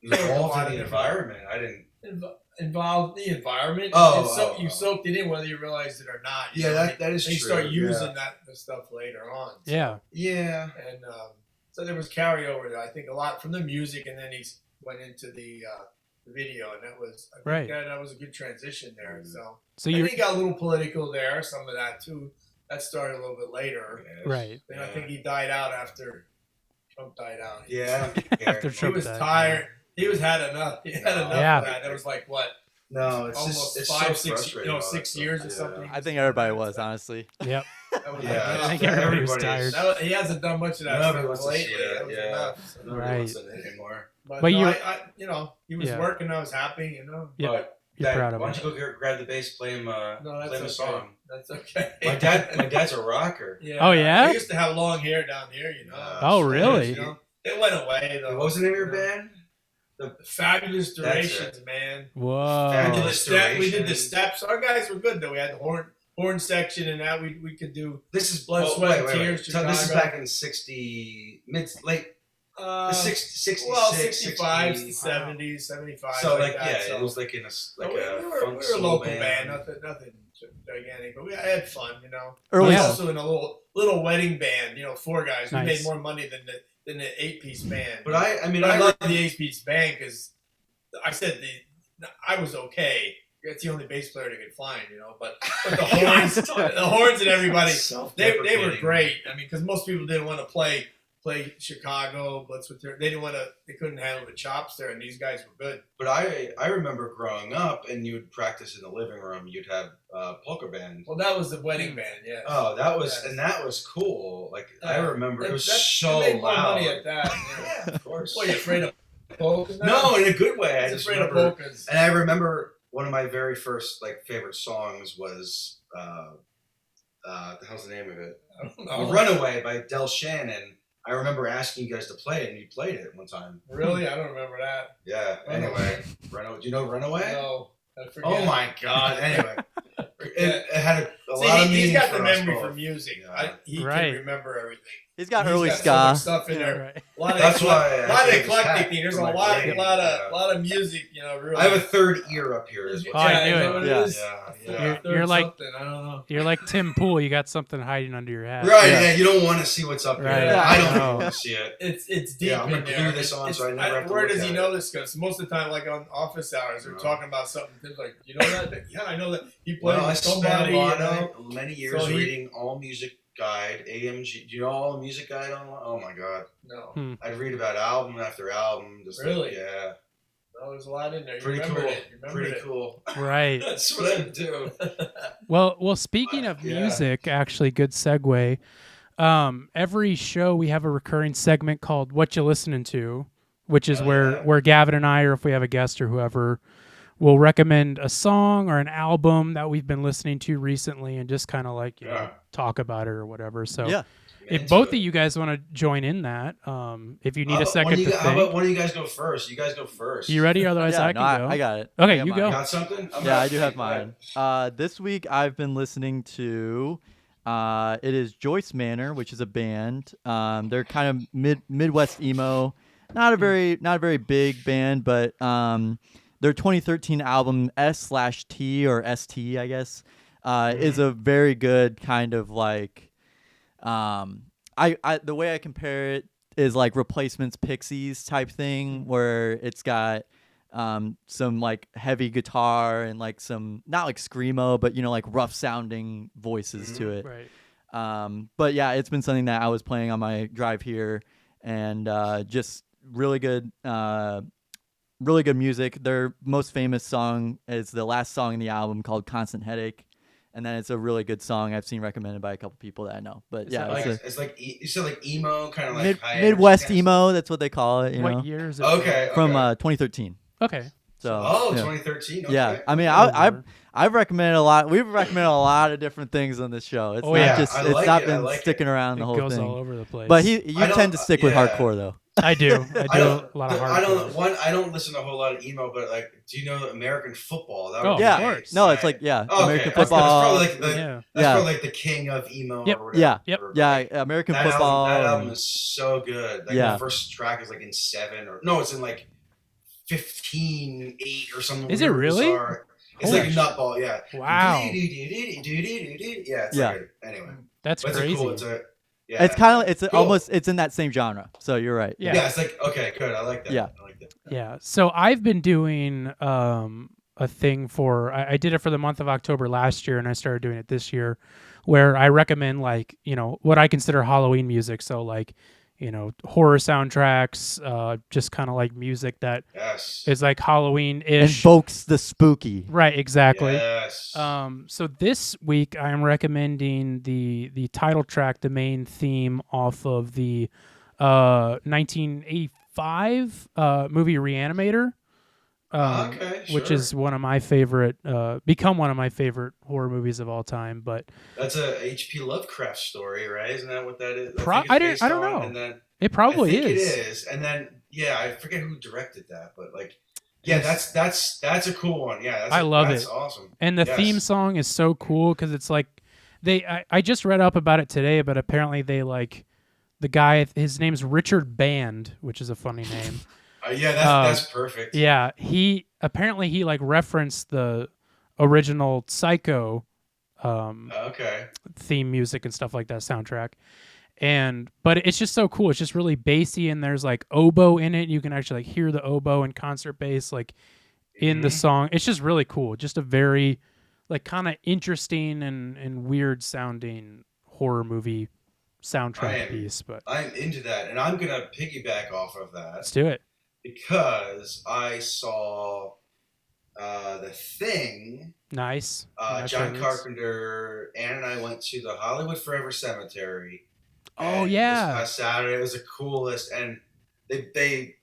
Involved a lot in of the different- environment. I didn't. involved in the environment. You Oh. soaked it in whether you realized it or not. You Yeah, know, that is they true. start using the stuff later on. So, Yeah. Yeah. and so there was carryover. I think a lot from the music, and then he went into the video, and that was I think Right. that was a good transition there. So So I you think he got a little political there. Some of that too. That started a little bit later. right. Then I think he died out after Trump died out. Yeah. After He Trump was died, tired. He had enough. He had enough Yeah. of that. It was like what, No, it's almost just it's 5, so 6, frustrating. all that 6 stuff. years or Yeah. something. I think everybody was, honestly. Yep. That was Yeah, enough. I think everybody was everybody's- tired. He hasn't done much of that Nobody stuff wants to lately. see it, That was yeah. enough. So. Nobody Right. wants it anymore. But But no, you're- he was Yeah. working. I was happy. Yeah. But You're Dad, proud of why him. don't you go grab the bass, play him, No, play that's him a okay. song? That's okay. My dad's a rocker. Yeah. Oh, yeah? I used to have long hair down here. You know. Oh, really? You know? It went away though. What was the name of your band? Fabulous That's Durations, man. Whoa. Fabulous. We did the Durations. steps. Our guys were good though. We had the horn section, and that we could do. This is Blood, Sweat, and Tears, So this is Chicago. back in late the 66, Well, 66, 65s 60. to 70s, 75. So like that. yeah, So, it was like in a like we a were funk a soul local band, nothing gigantic, but I had fun, you know. Early We Yeah. were also in a little wedding band, you know, 4 guys. We Nice. made more money than the 8-piece band. But I I love the 8-piece band because I said I was okay. It's the only bass player they could find, you know. But the horns and everybody, they were great. I mean, because most people didn't want to play Chicago, they couldn't handle the chops there, and these guys were good. But I remember growing up, and you would practice in the living room. You'd have polka band. Well, that was the wedding band, yeah. Oh, that was Yes. and that was cool. Like I remember, it was They so made more loud. money at that. You know. Yeah, of course. What, are you afraid of polkas now? No, in a good way. I He's just afraid of remember, polkas. and I remember one of my very first favorite songs was the hell's the name of it? I don't know. Runaway by Del Shannon. I remember asking you guys to play it, and you played it one time. Really? I don't remember that. Yeah. Anyway, Runaway. Do you know Runaway? No. I forget. Oh my God. Anyway, Forget. it had a See, lot of he's meaning got for the us memory both. for music. Yeah. He Right. can remember everything. He's got He's early got so ska. much stuff in there. Right. A lot of That's why I lot of think it's eclectic hacked thing. There's a for my lot brain. lot of music. You know, really. I have a third ear up here. Is Oh, what's I knew is it. that what Yeah. is? Yeah. You're like- something. I don't know. You're like Tim Pool. You got something hiding under your hat. Right, Yeah. yeah. You don't want to see what's up Right. here. Yeah. I don't No. want to see it. It's deep Yeah, I'm in gonna there. glue this on so I never have to Where look does at he it. know this? Because most of the time, like on office hours, they're No. talking about something. Tim's like, you know that? Yeah, I know that. He played Well, I with spent somebody. a lot You know. of many years So he- reading All Music Guide, AMG. Do you know All Music Guide online? Oh my God. No, I'd read about album after album. Just Really? yeah. no, there's a lot in there. You Pretty remembered cool. it. You remembered Pretty it. cool. Right. That's what I do. Well. Speaking of Yeah. music, actually, good segue. Every show we have a recurring segment called "What You Listening To," which is Oh, where yeah. Gavin and I, or if we have a guest or whoever, will recommend a song or an album that we've been listening to recently, and just kind of like Yeah. talk about it or whatever. So Yeah. if Into both it. of you guys want to join in that, if you need How a about second to How about think, one of you guys go first? You guys go first. you ready? Otherwise, Yeah, I no, can go. I got it. Okay, I got you mine. go. Got something? Yeah, I do have mine. This week I've been listening to it is Joyce Manor, which is a band. They're kind of Midwest emo. Not a very big band, but their 2013 album S/T or ST, I guess, is a very good kind of like the way I compare it is like Replacements Pixies type thing, where it's got some like heavy guitar and like some not like screamo, but you know, like rough sounding voices to it. Right. But yeah, it's been something that I was playing on my drive here, and just really good music. Their most famous song is the last song in the album called "Constant Headache," and then it's a really good song I've seen recommended by a couple people that I know. But Is yeah, that it's It's like you said, like emo, kind of a like high Midwest energy emo. That's what they call it. You know, What year is it? Okay. from 2013. Okay. So Oh, yeah. 2013. Okay. Yeah, I mean, Over. I've recommended a lot. We've recommended a lot of different things on this show. It's Oh, not yeah, just I it's like not it, I been like sticking around the It whole goes thing. all over the place. But you I don't- tend to stick with yeah. hardcore though. I do. I I do don't. a lot of I hardcore. don't. I don't listen to a whole lot of emo, but like, do you know American football? That Oh, would be of Yeah. course. No, it's like American Okay, that's football. probably like the Yeah. that's Yeah. probably like the king of emo Yep. or whatever. Yeah. Yep. Or, Yeah, like, American that football. album and- is so good. Like Yeah. the first track is like in 7 or no, it's in like 15/8 or something. Is it weird, really? bizarre. It's Holy like a nutball, yeah. Wow. Yeah, it's Yeah. like anyway. That's But crazy. it's yeah. It's kind of it's Cool. almost it's in that same genre. So you're right. Yeah. Yeah, it's like okay, good. I like that. Yeah. I like that. Yeah. So I've been doing a thing for I did it for the month of October last year, and I started doing it this year, where I recommend like what I consider Halloween music. So like horror soundtracks, just kind of like music that Yes. is like Halloween-ish. Invokes the spooky. Right. Exactly. Yes. So this week I am recommending the title track, the main theme off of the 1985 movie Reanimator, Okay, which sure. is one of my favorite, become one of my favorite horror movies of all time. But That's a H.P. Lovecraft story, right? Isn't that what that is? I think it's don't based on, know. And then it probably I think is. It is. And then I forget who directed that, but like yeah, Yes. that's a cool one. Yeah, I love that's it. awesome. And the Yes. theme song is so cool because it's like I just read up about it today, but apparently they like the guy. His name's Richard Band, which is a funny name. Yeah, that's perfect. Yeah, he like referenced the original Psycho Okay. theme music and stuff like that soundtrack. But it's just so cool. It's just really bassy, and there's like oboe in it. You can actually like hear the oboe and concert bass like in the Mhm. song. It's just really cool. Just a very like kind of interesting and weird sounding horror movie soundtrack piece. But I'm into that, and I'm gonna piggyback off of that let's do it. because I saw The Thing. Nice. My John favorites. Carpenter, Ann and I went to the Hollywood Forever Cemetery. Oh and yeah. This past Saturday, it was the coolest, and they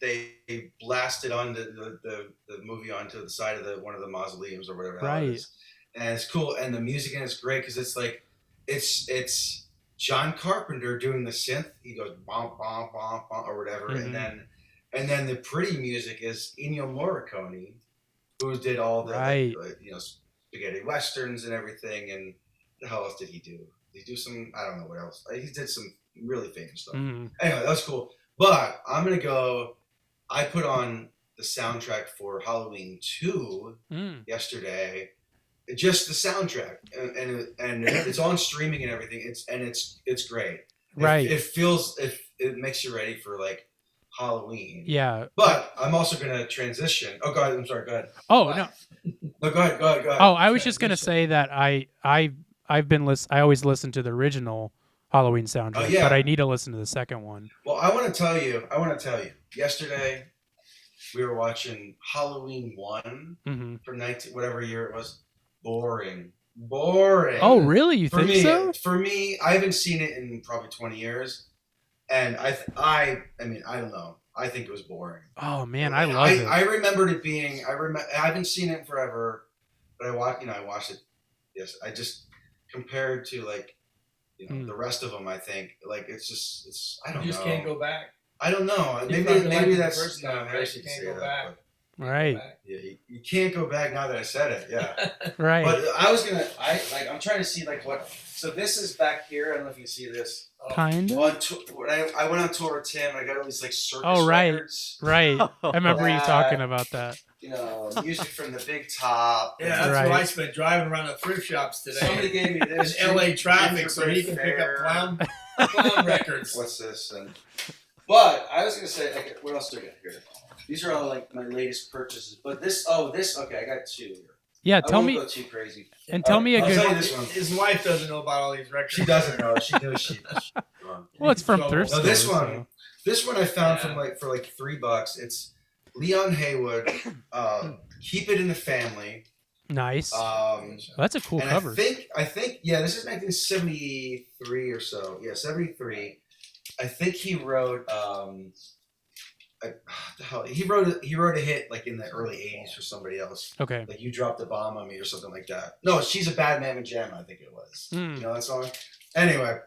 blasted on the movie onto the side of one of the mausoleums or whatever. Right. It is. And it's cool, and the music in it's great because it's like it's John Carpenter doing the synth. He goes bom bom bom bom or whatever, Mhm. and then the pretty music is Ennio Morricone, who did all the Right. spaghetti westerns and everything. And the hell else did he do? Did he do some? I don't know what else. He did some really famous stuff. Mhm. Anyway, that was cool. But I'm gonna go. I put on the soundtrack for Halloween 2 Mm. yesterday. Just the soundtrack, and it's on streaming and everything. It's great. Right. It makes you ready for like Halloween. Yeah. But I'm also gonna transition. Oh, go ahead. I'm sorry. Go ahead. Oh What? no. No, go ahead. Go ahead. Oh, I was just gonna say that I always listen to the original Halloween soundtrack, Oh, yeah. but I need to listen to the second one. Well, I want to tell you. Yesterday, we were watching Halloween 1 Hmm. from 19 whatever year it was. Boring. Oh, really? You For think me, so? For me, I haven't seen it in probably 20 years, and I mean, I don't know. I think it was boring. Oh man, I love it. I remembered it being. I haven't seen it in forever, but I watched it. Yes, I just compared to like, the rest of them. I think like it's. I don't You just know. can't go back. I don't know. You probably liked Maybe it the that's first time, right? embarrassing You to can't say go that, back. but Right. yeah, you can't go back now that I said it. Yeah. Right. But I'm trying to see like what. So this is back here. I don't know if you can see this. Kind of. When I went on tour with Tim, I got all these like circus Oh, right. records. Right. I remember you Yeah. talking about that. Music from the Big Top. Yeah, that's Right. what I spent driving around the thrift shops today. Somebody gave me this. There's LA traffic, so he can pick up clown records. What's this? But I was gonna say, like, what else do I got here? These are all like my latest purchases. But this. Okay, I got 2 here. Yeah. I Tell won't me go too crazy. and tell me a I'll tell you good. this one. His wife doesn't know about all these records. She doesn't know. She knows she. Well, it's from No, thrift No, stores. this one. so- This one I found Yeah. for like $3. It's Leon Haywood. Keep It in the Family. Nice. Well, that's a cool And cover. I think, yeah, this is 1973 or so. Yeah, 73. I think he wrote, he wrote a hit like in the early 80s for somebody else. Okay. Like You Dropped a Bomb on Me or something like that. No, She's a Bad Mamma Jamma, I think it was. Mm. You know that song? Anyway,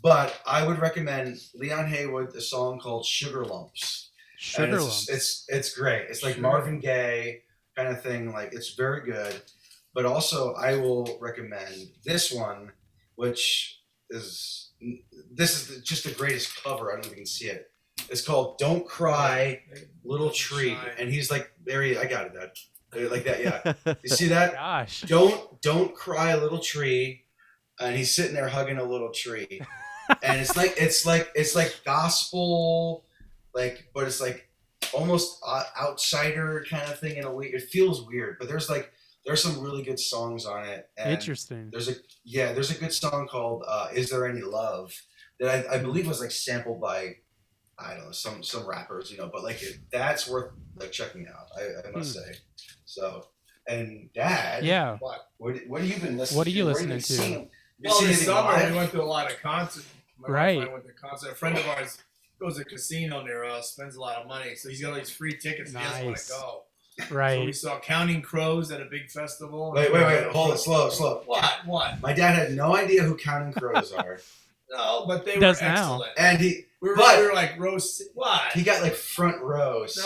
But I would recommend Leon Haywood, the song called Sugar Lumps. Sugar And lumps. it's great. It's like Sugar. Marvin Gaye kind of thing. Like, it's very good. But also, I will recommend this one, which is just the greatest cover. I don't know if you can see it. It's called "Don't Cry, Little Tree," and he's like, I got it, Dad. Like that, yeah. You see that? Gosh. Don't cry, little tree. And he's sitting there hugging a little tree, and it's like gospel, like, but it's like almost outsider kind of thing in a way. It feels weird, but there's some really good songs on it. And Interesting. There's a good song called "Is There Any Love" that I believe was like sampled by, I don't know, some rappers, you know, but like that's worth like checking out. I must say. So, and Dad, Yeah. what have you been listening to? What are you Where listening you to? seen- you Well, seen this anything summer live? we went to a lot of concerts. My wife Right. and I went to a concert. A friend of ours goes to a casino near us, spends a lot of money, so he's got all these free tickets. And he doesn't want Nice. to go. So we Right. saw Counting Crows at a big festival. Wait, hold it, slow. What? My dad had no idea who Counting Crows are, No, but they were Does now. excellent. and We were like row six. What? he got like front row seats.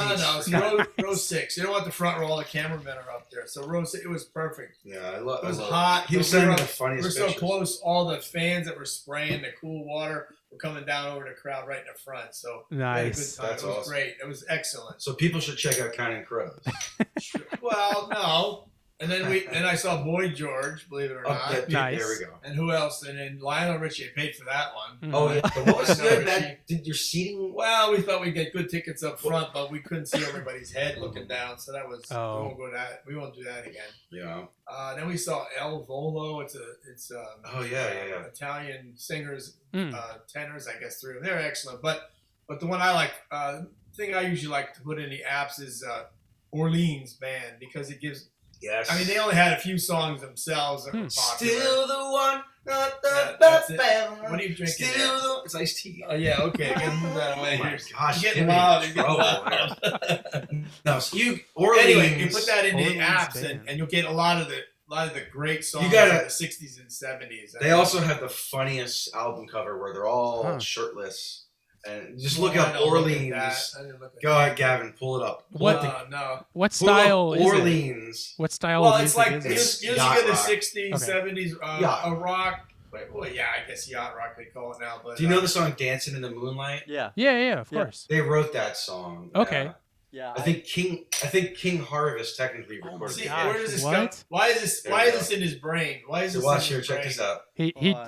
No, it's row 6. You don't want the front row. All the cameramen are up there. So row 6, it was perfect. Yeah, I love. It was I love hot. He was but we sending were me the up- funniest We're so pictures. close. All the fans that were spraying the cool water were coming down over the crowd right in the front. So we had a good Nice. time. That's It was awesome. great. It was excellent. So people should check out Counting Crows. Well, no. And then I saw Boy George, believe it or not. Yeah, Nice. There we go. And who else? And then Lionel Richie. I paid for that one. Oh yeah. But what was Lionel good? Richie. That did your seating? Well, we thought we'd get good tickets up front, but we couldn't see everybody's head looking down, so that was Oh. we won't go that. We won't do that again. Yeah. Then we saw El Volo. It's Oh yeah. Italian singers, Mm. tenors. I guess through. They're excellent. But the one I like, thing I usually like to put in the apps is Orleans Band because it gives. Yes. I mean, they only had a few songs themselves that were popular. Still the one, not the Yeah, that's it. band. What are you drinking Still there? the. It's iced tea. Oh yeah, okay. Gotta move that away. Oh my You're gosh, getting get me in loud. You're getting trouble, loud. No, so you Orleans. Anyway, you put that in the Orleans apps, Band. and you'll get a lot of the great songs You gotta- of the '60s and '70s. They also have the funniest album cover where they're all Huh. shirtless. And just look I up don't look at Orleans. that. I didn't look at Go ahead, Gavin. Pull it up. What no. What Pull up style is it? Orleans. What style Well, of it's music like is it? It's usually yacht in the rock. '60s, Okay. '70s, Yacht. a rock. Well, yeah, I guess yacht rock they call it now. But Do you know the song "Dancing in the Moonlight"? Yeah. Yeah, of Yeah. course. They wrote that song. Okay. Yeah. I think King Harvest technically Oh my recorded See, it. gosh, where does this what? come? Why is this? There Why you is go. this in his brain? Why is So this? watch in here. his Check brain? this out.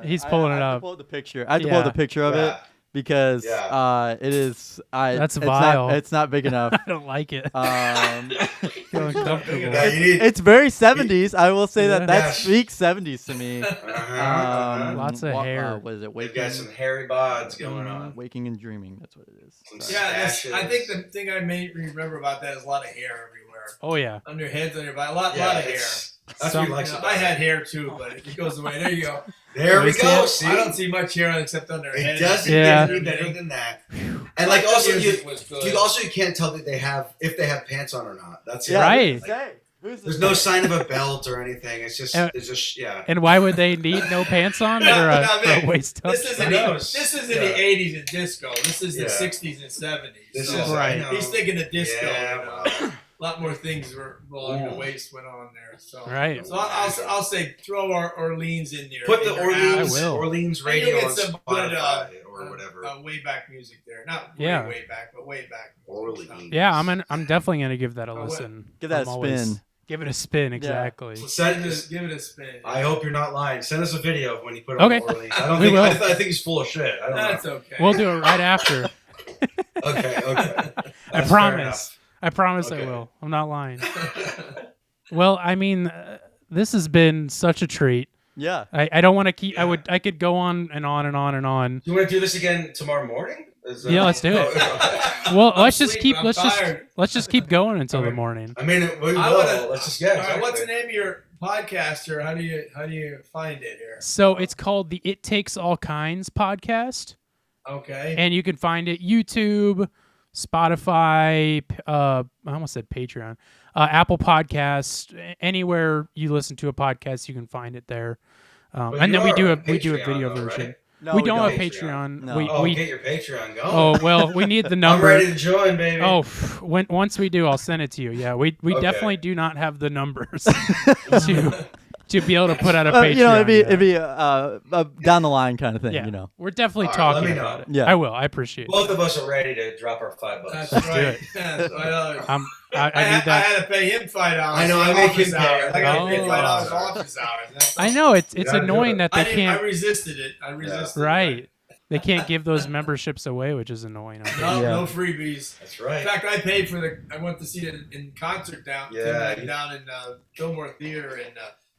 He's pulling I it have to up. pull up the picture. I have to pull up Yeah. the picture of Yeah. it because Yeah. it is. That's it's vile. It's not big enough. I don't like it. Um, Feel uncomfortable. Yeah, you need. it's very 70s. I will say that Yes. speaks 70s to me. Lots of hair. What is it? They've Waking, got some hairy bods going Mhm. on. waking and dreaming. That's what it is. Some So- Yeah, I Stashes. think the thing I may remember about that is a lot of hair everywhere. Oh yeah. On your heads, on your body, a lot of hair. That's what he likes You know, about I it. had hair too, but it goes away. There you go. There we See go. it? See, I don't see much hair except on their it head. doesn't Yeah. get any better than that. And like also music was good. you can't tell that if they have pants on or not. That's it. Yeah, Right. say, who's There's this no guy? sign of a belt or anything. It's just yeah. And why would they need no pants on No, or no, a Vic, waist up? This is in Who the knows? the Yeah. 80s and disco. This is the Yeah. 60s and 70s. This so is Right. I know. he's thinking of disco. Yeah, and, well. a lot more things were along the Ooh. waist went on there. So Right. So I'll say throw our Orleans in there. Put the in your Orleans I will. Orleans And you'll radio get on some Spotify good, or whatever. way back music there. Not Yeah. way back, but way back. Orleans. Yeah, I'm definitely gonna give that a Oh, what? listen. Give that I'm a always- spin. Give it a spin, exactly. Give it a spin. I hope you're not lying. Send us a video of when you put it on Okay. Orleans. I don't We think will. I think he's full of shit. I don't That's know. okay. We'll do it right after. Okay. I That's promise. I promise I Okay. will. I'm not lying. Well, I mean, this has been such a treat. Yeah. I don't want to keep. Yeah. I could go on and on and on and on. Do you want to do this again tomorrow morning? Yeah, let's do it. Okay. Well, I'm let's just sleeping, keep. I'm Let's tired. just keep going until the Alright. morning. I mean, we will. I wanna- Let's just get. All right, what's the name of your podcast here? How do you find it here? So it's called the It Takes All Kinds podcast, Okay. and you can find it YouTube, Spotify. I almost said Patreon, Apple Podcasts, anywhere you listen to a podcast, you can find it there. But And you then we are do a on Patreon, video though, version. right? No, we don't have Patreon. Patreon. No. We Get your Patreon going. oh well, we need the I'm number. ready to join, baby. Oh, once we do, I'll send it to you. Yeah, we Okay. definitely do not have the numbers to be able to put out a Patreon. It'd be down the line kind of thing. yeah, You know. we're definitely All right, let talking me about know. it. Yeah. I will. I appreciate it. Both of us are ready to drop our $5. That's Let's do right. it. Yes, I know. I I need that. had to pay him $5. I know, I for make office him pay. hours. I got to pay Oh. $5 office hours. That's I all. know it's gotta do annoying it. that they I can't. resisted it. I resisted it. Right. They can't give those memberships away, which is annoying. I think. No, Yeah. no freebies. That's right. In fact, I paid for I went to see it in concert down Yeah. down in Fillmore Theater in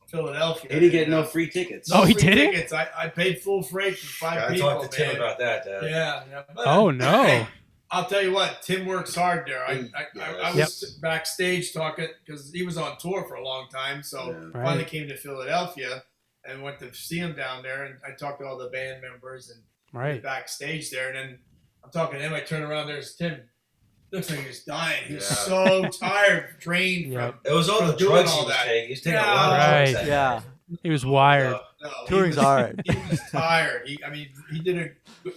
Philadelphia. He didn't get no free tickets. Oh, he free didn't? tickets. I paid full freight for 5 I people. talked to Tim man. about that, Dad. Yeah. But, Oh no. hey, I'll tell you what, Tim works hard there. I was Yep. backstage talking because he was on tour for a long time, so Yeah. finally Right. came to Philadelphia and went to see him down there. And I talked to all the band members and Right. backstage there. And then I'm talking to him. I turn around. There's Tim. Looks like he's dying. He was Yeah. so tired, drained Yep. It was all From the doing drugs all he was that. taking. He was taking Yeah. a lot of Right. drugs. that Yeah. night. He was wired. No, Touring's he was, hard. He was tired. He did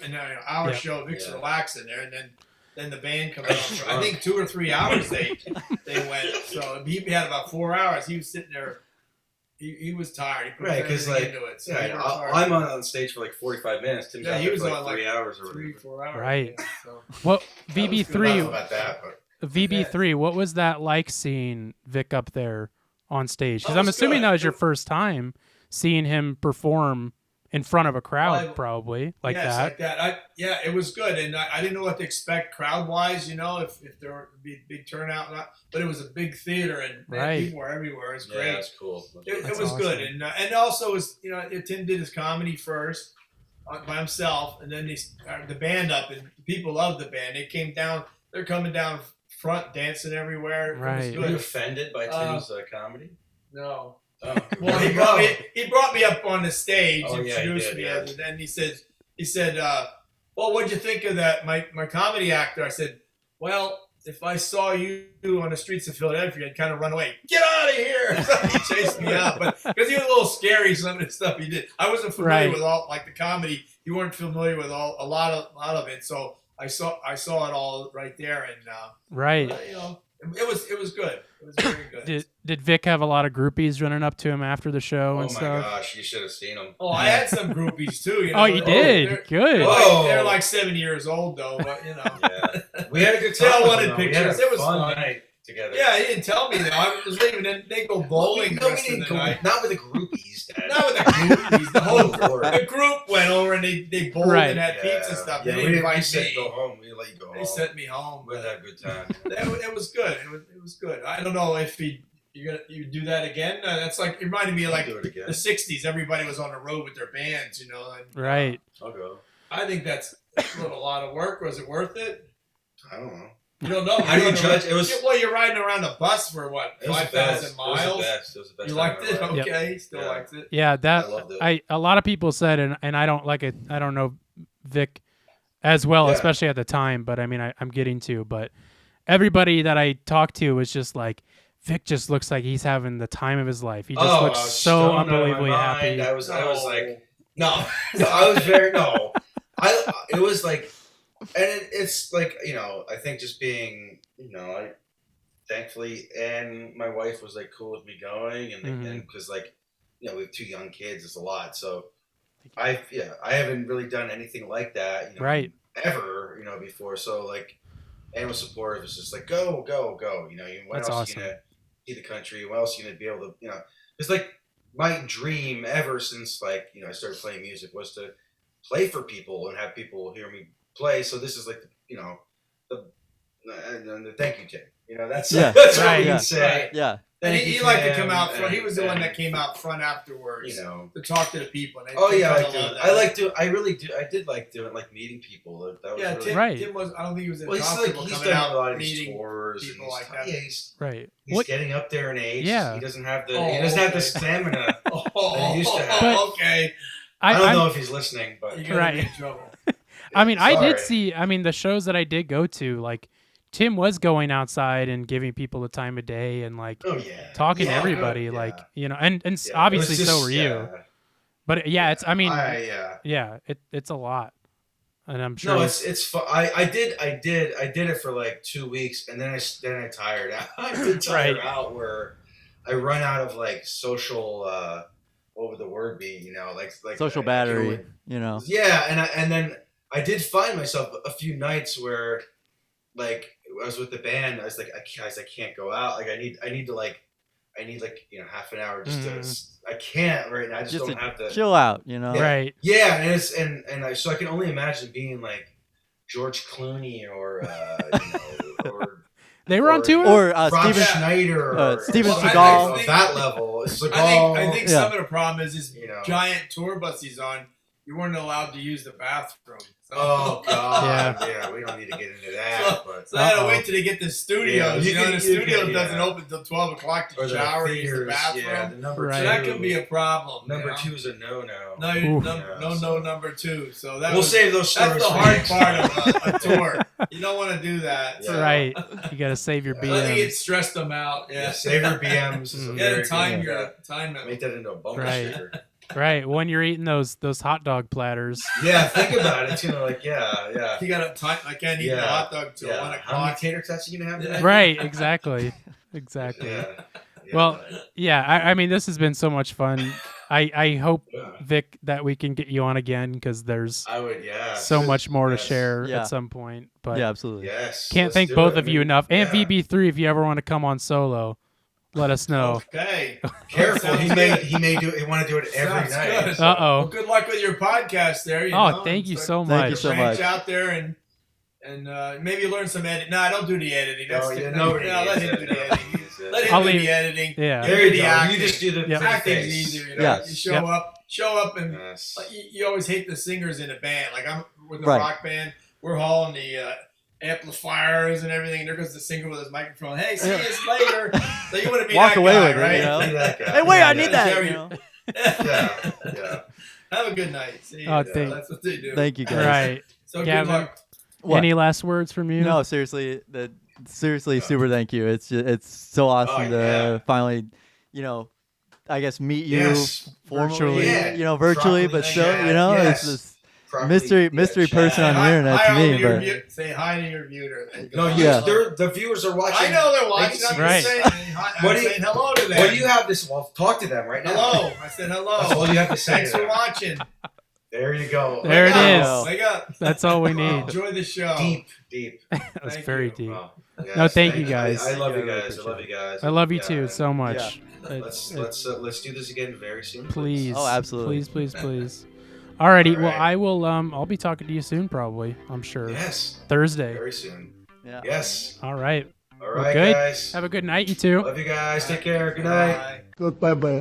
an hour Yep. show. Vic's Yeah. relaxing there, and then the band comes on. I think 2 or 3 hours they went. So he had about 4 hours. He was sitting there. He was tired. He put Right, 'cause, everything like, into it. So Yeah, he worked hard. I'm on stage for like 45 minutes. Tim's Yeah, out he there was for like on, like, 3 hours or 3-4 hours. Right. Yeah, so. Well, That was VB3, enough about that, but VB3, what was that like seeing Vic up there on stage? Because Oh, it I'm was assuming good. that was your first time seeing him perform in front of a crowd, Well, probably like Yes, that. like that. Yeah, it was good, and I didn't know what to expect crowd-wise. If there would be a big turnout, or not. But it was a big theater, and man, Right. people were everywhere. It was yeah, great. it's cool. It That's was awesome. good, and also was Tim did his comedy first by himself, and then he started the band up, and people loved the band. They came down. They're coming down front, dancing everywhere. It Right. was Were you good. offended by Tim's comedy? No. Oh. Well, he brought me up on the stage, Oh, yeah, he introduced did, me, yeah. and then he said, well, what'd you think of that, my comedy actor? I said, well, if I saw you on the streets of Philadelphia, I'd kind of run away. Get out of here! So he chased me out, but because he was a little scary, some of the stuff he did. I wasn't familiar Right. with all like the comedy. You weren't familiar with a lot of it, so I saw it all right there, and Right. it was good. It was very good. Did Vic have a lot of groupies running up to him after the show Oh and my stuff? gosh, you should have seen him. Oh, I had some groupies too. Oh, you did. They're- Good. Whoa. They're like 7 years old though, but Yeah. We had a good They time. all with wanted him, though. We had pictures. a It was fun fun. night together. Yeah, he didn't tell me though. I was leaving, and they go bowling the rest of the night. Not with the groupies, Dad. Not with the groupies. The whole Lord. the group went over and they bowled Right. and had pizza stuff. Yeah, They we didn't didn't invite said me. go home. We let you go They home. sent me home. We But had a good time. it was good. It was good. I don't know if you do that again. That's like it reminded me of like I'll do it again. the '60s. Everybody was on the road with their bands, and, Right. I'll go. I think that's a lot of work. Was it worth it? I don't know. You don't know. How do you don't know. judge? It was. Well, you're riding around a bus for what, It was the 5,000 best. miles? It was the best. It was the best. You time liked of it? my life. Okay, still Yeah. liked it. Yeah, that I loved it. a lot of people said, and I don't like it. I don't know Vic as well, Yeah. especially at the time. But I mean, I'm getting to. But everybody that I talked to was just like, Vic just looks like he's having the time of his life. He just I looks was so stoned out of my unbelievably mind. happy. I was like, no. no, I was very no. It was like, and it's like I think just being I thankfully and my wife was like cool with me going and because like we have 2 young kids, it's a lot. So I haven't really done anything like that Right. ever before. So like and was supportive. It's just like go. When That's else awesome. are you gonna see the country? When else are you gonna be able to it's like my dream ever since like I started playing music was to play for people and have people hear me play. So this is like the thank you, Tim. That's Yeah. that's what Right, we yeah. can say. Yeah. And Thank he you, liked to Tim, come out front. He was the one and- that came out front afterwards to to talk to the people. And Oh they yeah, kinda loved that. I like to. I really do. I did like doing meeting people. That was Yeah, really. Tim, Right. Tim was. I don't think he was Well, comfortable he's coming done out a lot of these meeting tours and people he's, like that. yeah, he's Right. He's getting up there in age. Yeah. He doesn't have the Okay. stamina. Oh, They used to have. But- okay. I don't I'm- know if he's listening, but You're gonna Right. be in trouble. I mean, I did Sorry. see. I mean, the shows that I did go to, like Tim was going outside and giving people the time of day and like oh yeah, talking to Yeah, everybody, yeah. like and Yeah, it was obviously so just- were yeah. you. But yeah, it's. I mean, yeah. yeah, it's a lot, and I'm sure. No, it's fun. I did it for like 2 weeks, and then I tired out. I did tire out where I run out of like social. What would the word be? You know, like social battery. You know. Yeah, and then I did find myself a few nights where, like, I was with the band. I was like, I can't go out. Like, I need half an hour just to. I can't right now. I just don't have to chill out. You know. Yeah. Right. Yeah, and it's so I can only imagine being like George Clooney or or they were on tour, or Steven Schneider, or Steven Seagal. Seagal. That level. I think some of the problem is giant tour bus he's on. You weren't allowed to use the bathroom. So. Oh God! Yeah, we don't need to get into that. So I had to wait till they get the studios. Yeah, the studio doesn't open until 12 o'clock to shower and use the bathroom. Yeah, the number so two, that could be a problem. Number two is a no. No, number two. So we'll save those stories. That's the hard part of a tour. You don't want to do that. So. Right. You got to save your BMs. I think it stressed them out. Yeah. Save your BMs. You got to time it. Make that into a bumper sticker. Right, when you're eating those hot dog platters. Yeah, think about it. It's gonna yeah. You gotta time. I can't eat the hot dog till 1 o'clock. How many tater tots are you gonna have today? Right, exactly. Yeah. Well, yeah. I mean, this has been so much fun. I hope Vic that we can get you on again because there's so much more to share at some point. But yeah, absolutely. Yes. Can't thank both of you enough. And VB3, if you ever want to come on solo. Let us know. Okay. Careful. He may want to do it every night. Uh oh. Well, good luck with your podcast there. Thank you so much. Thank you so much. Out there and maybe learn some edit. No, don't do the editing. Let him do the editing. Let him do the editing. Yeah. There you go. You just do the acting's easier. You know? Yeah. You show up, and you always hate the singers in a band. Like I'm with the rock band. We're hauling the amplifiers and everything. There goes the singer with his microphone. Hey, see us later. So you want to be walk that away guy, with right? it, you know? That guy. Hey, wait, I need that. You know? Yeah. Have a good night. See you. That's what they do. Thank you, guys. Right. So Gavin, good luck. What? Any last words from you? No, seriously. Super thank you. It's so awesome to finally, I guess meet you formally, virtually, but still, it's this mystery person on the internet to me. Say hi to your viewer. No, the viewers are watching. I know they're watching. I'm just saying, I'm saying hello to them. What do you have this? Well, talk to them right now. Hello. I said hello. That's all you have to say. Thanks for watching. There you go. There it is. Wake up. That's all we need. Enjoy the show. Deep. That's very deep. Well, yes, no, thank you guys. I love you guys. I love you too so much. Yeah. Let's do this again very soon. Please. Oh, absolutely. Please. Alrighty. Well, I will. I'll be talking to you soon, probably. I'm sure. Yes. Thursday. Very soon. Yeah. Yes. All right. All right, good. guys. Have a good night, you two. Love you guys. Take care. Good night. Goodbye, bye.